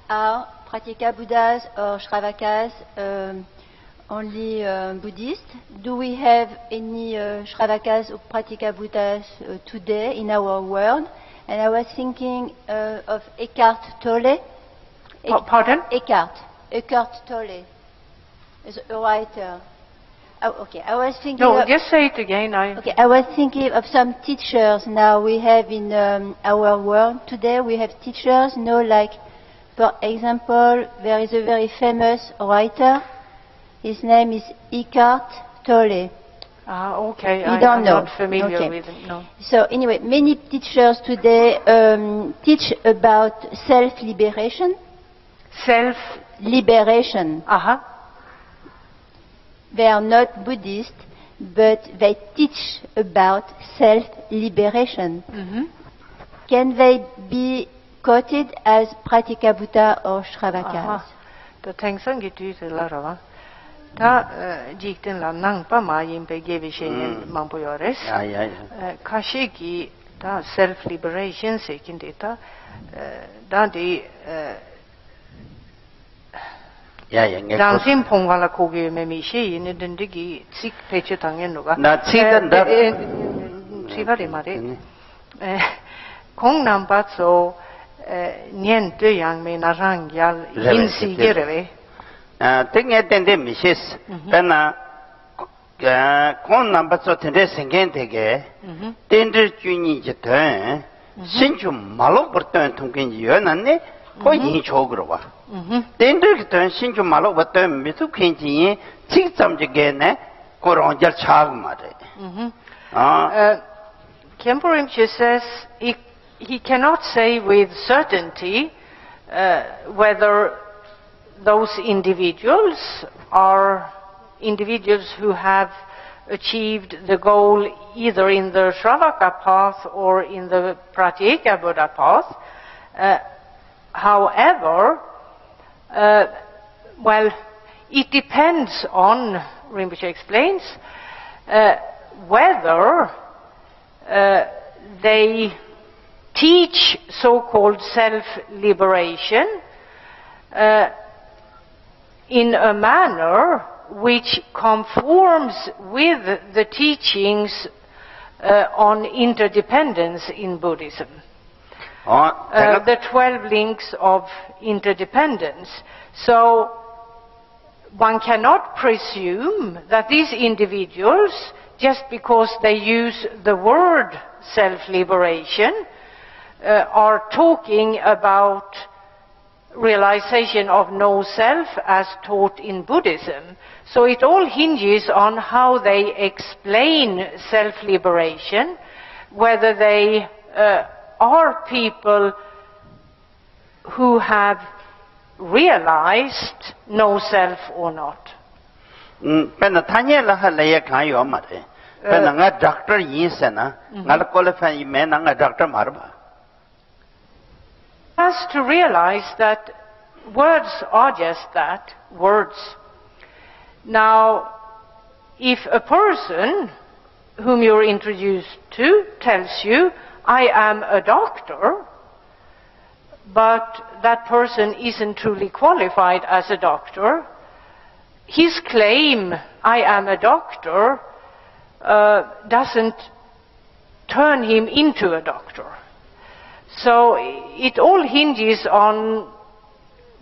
Are Pratika Buddhas or Shravakas only Buddhist? Do we have any Shravakas or Pratika Buddhas today in our world? And I was thinking of Eckhart Tolle. Pardon? Eckhart Tolle is a writer. Oh, okay. I was thinking. No, just say it again. Okay, I was thinking of some teachers now we have in our world today. We have teachers, like, for example, there is a very famous writer. His name is Eckhart Tolle. Okay. I'm not familiar with him. No. So anyway, many teachers today teach about self-liberation. Self-liberation. They are not Buddhist, but they teach about self-liberation. Can they be quoted as Pratika Buddha or Shravakas? the Tengsang itu selara. Ta jikten la nang pa ma yin pe gevi shen mampo yores. Kashiki ta self liberation sekin data da di Dangsim pongwala kogi me mi she yin den digi sik peche tangen noga. Na chidan da Sivare mare. Kong nampa so nyen de yang me na rang yal yin si gereve. Tenga tende misis pena kong namba so tende sengen tege tende juni jiten 신주 말로 버튼 통긴 연안네 거의 저거로와 덴들 신주 말로 버튼 미수 괜히 직점적에네 그런 절 차고 말해 Khenpo Rinpoche says he cannot say with certainty whether those individuals are individuals who have achieved the goal either in the Shravaka path or in the Pratyeka Buddha path. However, well, it depends on, Rinpoche explains, whether they teach so-called self-liberation in a manner which conforms with the teachings on interdependence in Buddhism. The 12 links of interdependence. So one cannot presume that these individuals, just because they use the word self-liberation, are talking about realization of no self as taught in Buddhism. So it all hinges on how they explain self-liberation, whether they are people who have realized no self or not. Pena tanyela halaya kayo mare. Pena nga doctor yinsena, nga qualify mena nga doctor marba. Has to realize that words are just that, words. Now, if a person whom you're introduced to tells you, I am a doctor, but that person isn't truly qualified as a doctor, his claim, I am a doctor, doesn't turn him into a doctor. So it all hinges on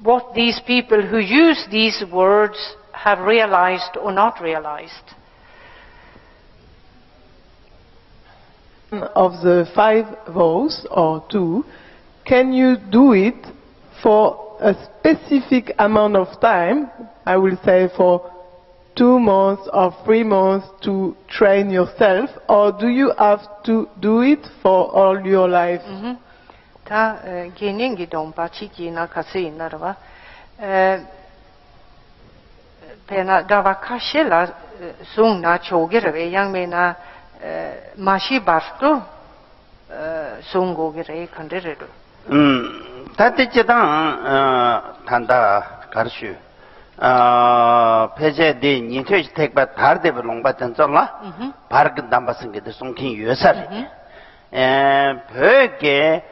what these people who use these words have realized or not realized. Of the 5 vows, or 2, can you do it for a specific amount of time, I will say for 2 months or 3 months to train yourself, or do you have to do it for all your life? Ta geningi dompa chiki na kasi narva pena dava kashela sungna chogere yang mena mashi bartu sungogere kanderedo tatechedang tanda karshu peje de nitwe tekba tarde belongba tanzola park dambasenge de songkin yosari pege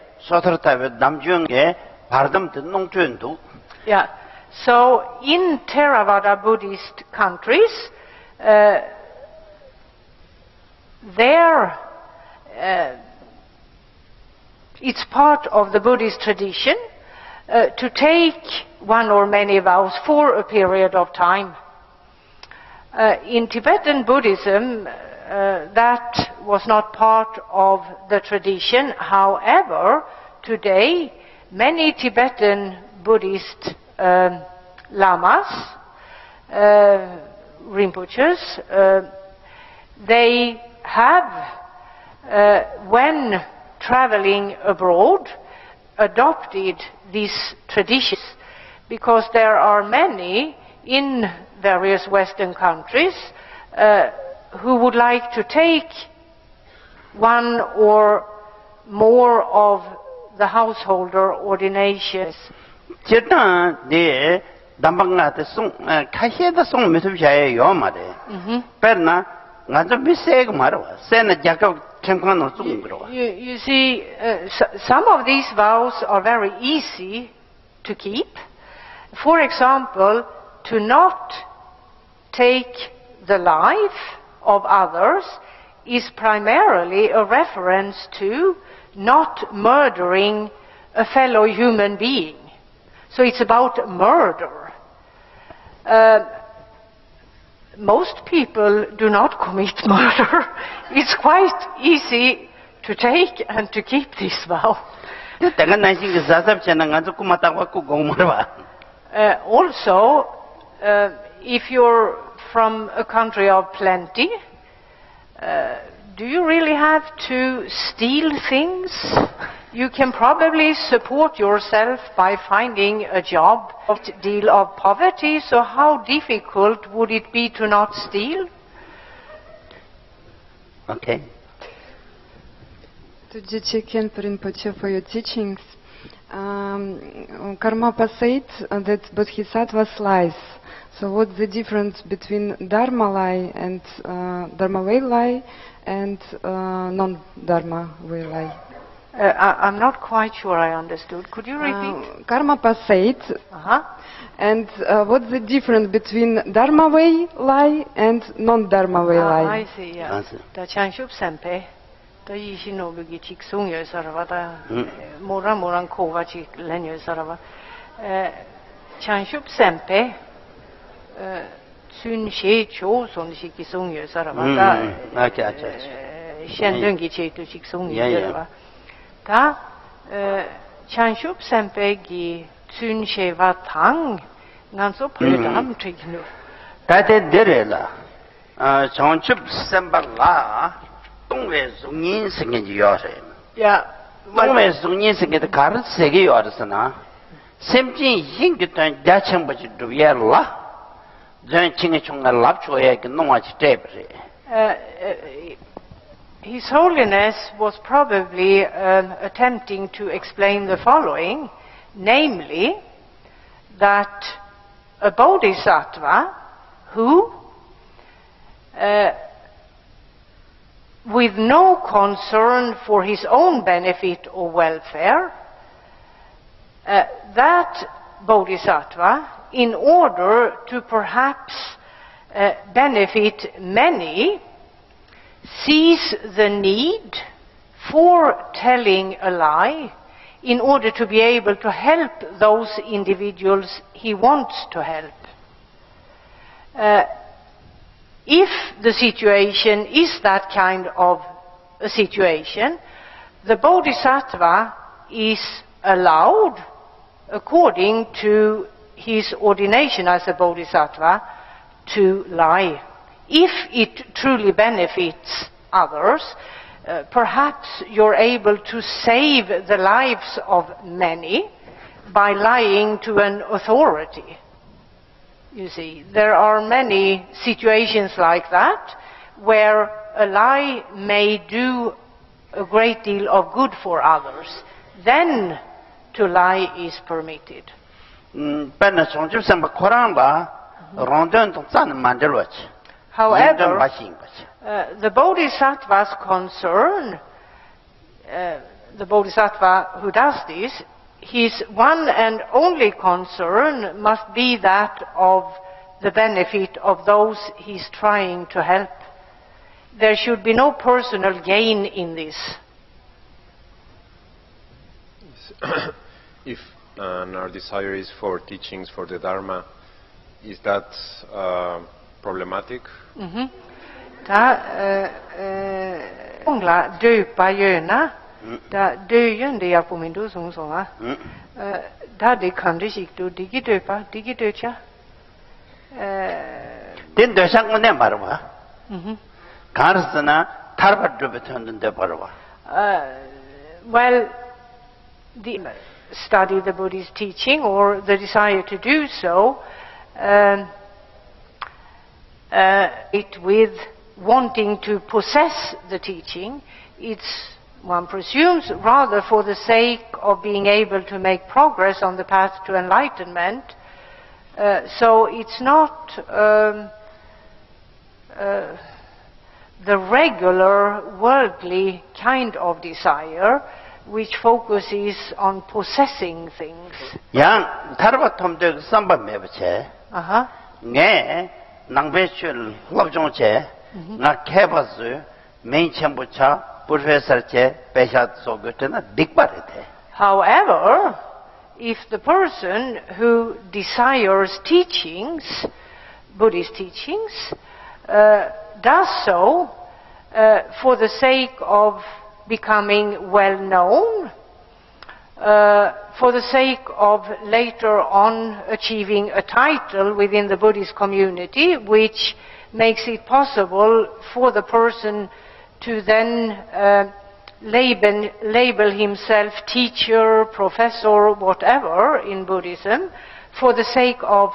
Yeah. So in Theravada Buddhist countries, it's part of the Buddhist tradition to take one or many vows for a period of time. In Tibetan Buddhism, that was not part of the tradition. However, today, many Tibetan Buddhist lamas, Rinpoches, they have, when traveling abroad, adopted these traditions, because there are many in various Western countries who would like to take one or more of the householder ordinations. Chetan de 담방나한테 송 카시에다 송 메시지에 요 말에 perna ngazo biseg marwa sena jakab kemkano 송 그러와 You see, some of these vows are very easy to keep. For example, to not take the life of others is primarily a reference to not murdering a fellow human being. So it's about murder. Most people do not commit murder. It's quite easy to take and to keep this vow. Also, if you're from a country of plenty, do you really have to steal things? You can probably support yourself by finding a job, a deal of poverty, so how difficult would it be to not steal? Okay. To Rinpoche Rinpoche for your teachings. Karmapa said that bodhisattvas lies. So what's the difference between dharma lie and dharma way lie and non-dharma way lie? I'm not quite sure I understood. Could you repeat? Karmapa said. And what's the difference between dharma way lie and non-dharma way lie? I see, yeah. Da chanchup sempe. Da yishinobu gi chik sungyo sarava da moran kova chik lenyo sarava. Chanchup sempe sun she cho son shiki sungyo sarava da shendun gi chetu chik sungyo sarava. Da chanchup sempe gi sun she va tang nganso prodam trignu. Da de derela chanchup sempa la 동외 송인 생긴지 요새. Yeah. 동외 송인 생긴데 가르 세계 요르스나. 샘진 힘기던 자청버지도 예라. 전칭의 총날 랍초에 그 농아지 때브리. His Holiness was probably attempting to explain the following, namely that a bodhisattva who with no concern for his own benefit or welfare, that bodhisattva, in order to perhaps benefit many, sees the need for telling a lie in order to be able to help those individuals he wants to help. If the situation is that kind of a situation, the bodhisattva is allowed, according to his ordination as a bodhisattva, to lie. If it truly benefits others, perhaps you're able to save the lives of many by lying to an authority. You see, there are many situations like that where a lie may do a great deal of good for others. Then to lie is permitted. However, the bodhisattva's concern, the bodhisattva who does this, his one and only concern must be that of the benefit of those he's trying to help. There should be no personal gain in this. If our desire is for teachings for the Dharma, is that problematic? Da döjen det jag på min dos som så da det kan det sig då digidöpa digidöcha den dösangon에 말어봐 가르스나 탈바드베 던데 말어봐 well, the study the Buddhist teaching or the desire to do so it with wanting to possess the teaching, it's one presumes rather for the sake of being able to make progress on the path to enlightenment, So it's not the regular worldly kind of desire which focuses on possessing things. 양 타르바 톰데 삼바 메버체 Uh-huh. 네 낭베출 럽종체 나 케바스 메인 첨부차 프로페서체 베샷 소거트나 딕바레테. However, if the person who desires teachings, Buddhist teachings, does so for the sake of becoming well known, for the sake of later on achieving a title within the Buddhist community, which makes it possible for the person to then label himself teacher, professor, whatever in Buddhism, for the sake of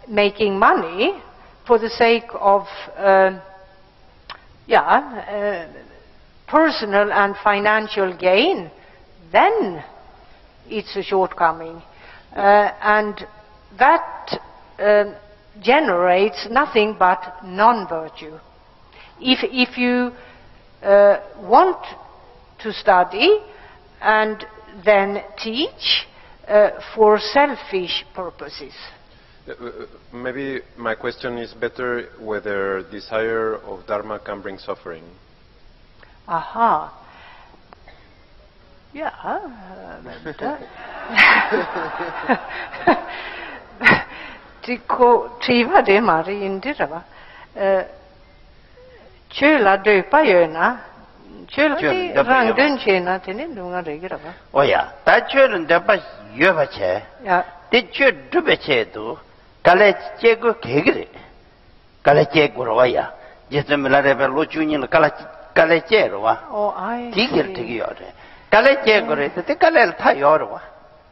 making money, for the sake of personal and financial gain, then it's a shortcoming. And that generates nothing but non-virtue. If you want to study and then teach for selfish purposes. Maybe my question is better whether desire of Dharma can bring suffering. Aha. Ja, triva det Marie indira va. Köla döpa jöna. Köla rangdun tjena till ni lunga regira va. 오야 다처는 대바 여바체 Ja. 대처 두베체도 갈래 제고 개그래 갈래 제고로 와야 제점라레벨 로주니는 갈래 제로 와 Oh, I 디길 see. 되게 요래 갈래 제고래 때 갈래 타 요로 와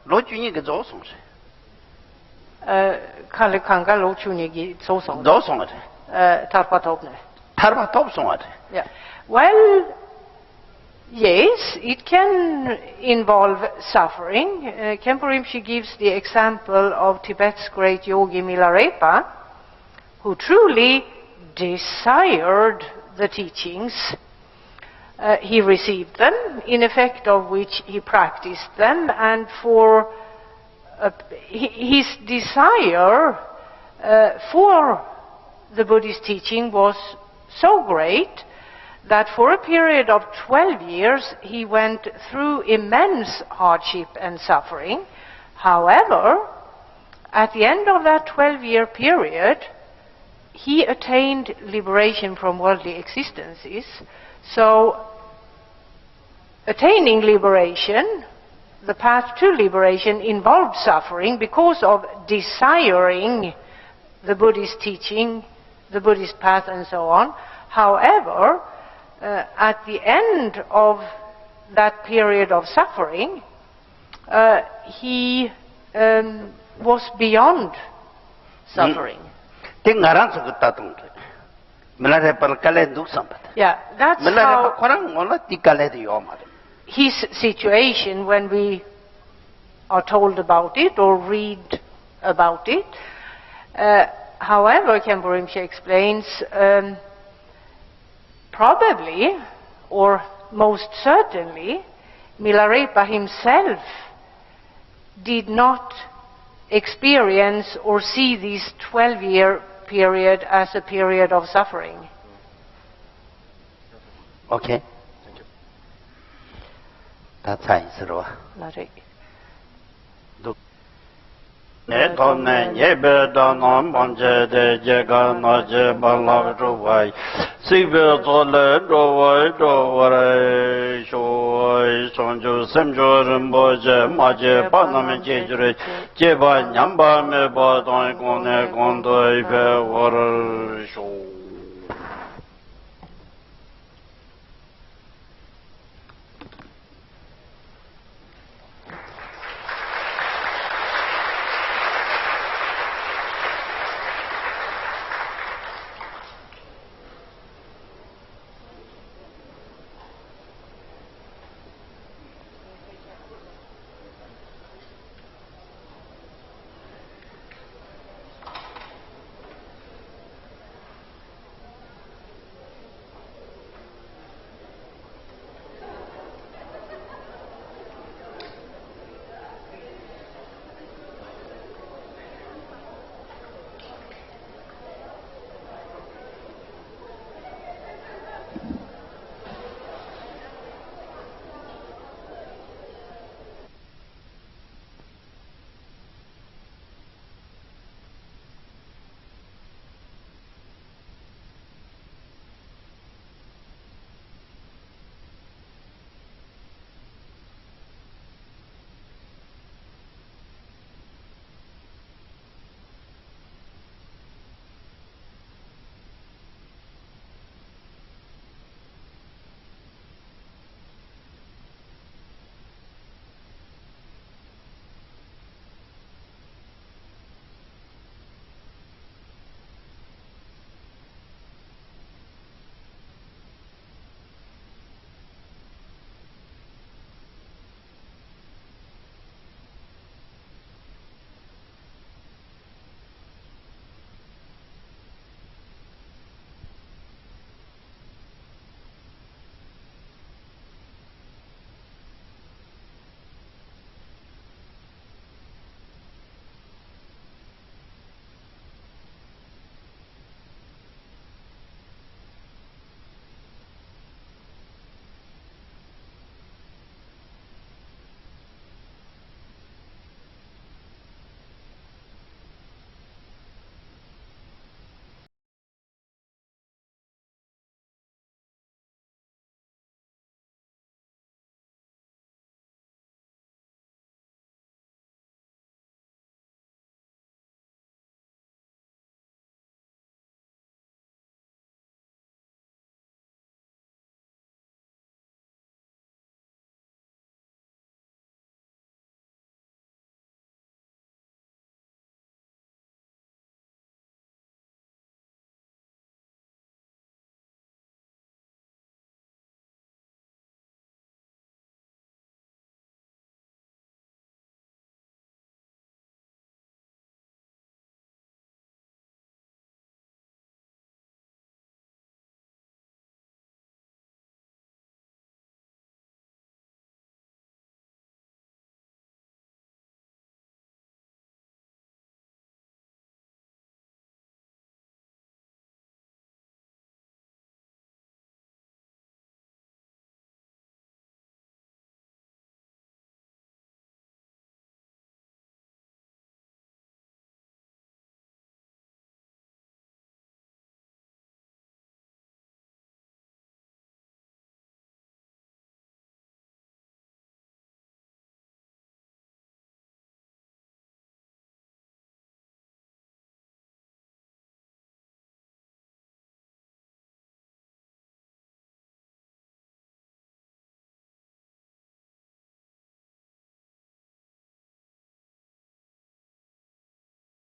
로주니 그 조송세 Kalle kanga lochunigi såsång. 조송을 Tarpatopne. 타르바 톱송을 Yeah. Well, yes, it can involve suffering. Khenpo Rinpoche gives the example of Tibet's great yogi Milarepa, who truly desired the teachings. He received them, in effect of which he practiced them, and for his desire for the Buddhist teaching was so great that for a period of 12 years he went through immense hardship and suffering. However, at the end of that 12-year period, he attained liberation from worldly existences. So, attaining liberation, the path to liberation, involved suffering because of desiring the Buddhist teaching, the Buddhist path, and so on. However, at the end of that period of suffering, he was beyond suffering. 띵가란서 그따동 밀라레팔 갈래 눅삼바다 Yeah, that's 밀라레파 how 코랑 몰라 띠갈래도 요마데 his situation, when we are told about it or read about it. However, Khenpo Rinpoche explains, probably, or most certainly, Milarepa himself did not experience or see this 12-year period as a period of suffering. 오케이 다 차이스러워 Larry. 내 돈에 예배다는 번제대 제가 나제 발라주와이 시베돌레 도와이 쇼이 손주 샘조른 보제 마제 바나메 제주레 제바 냠바메 바돈 고네 곤도이 베워를 쇼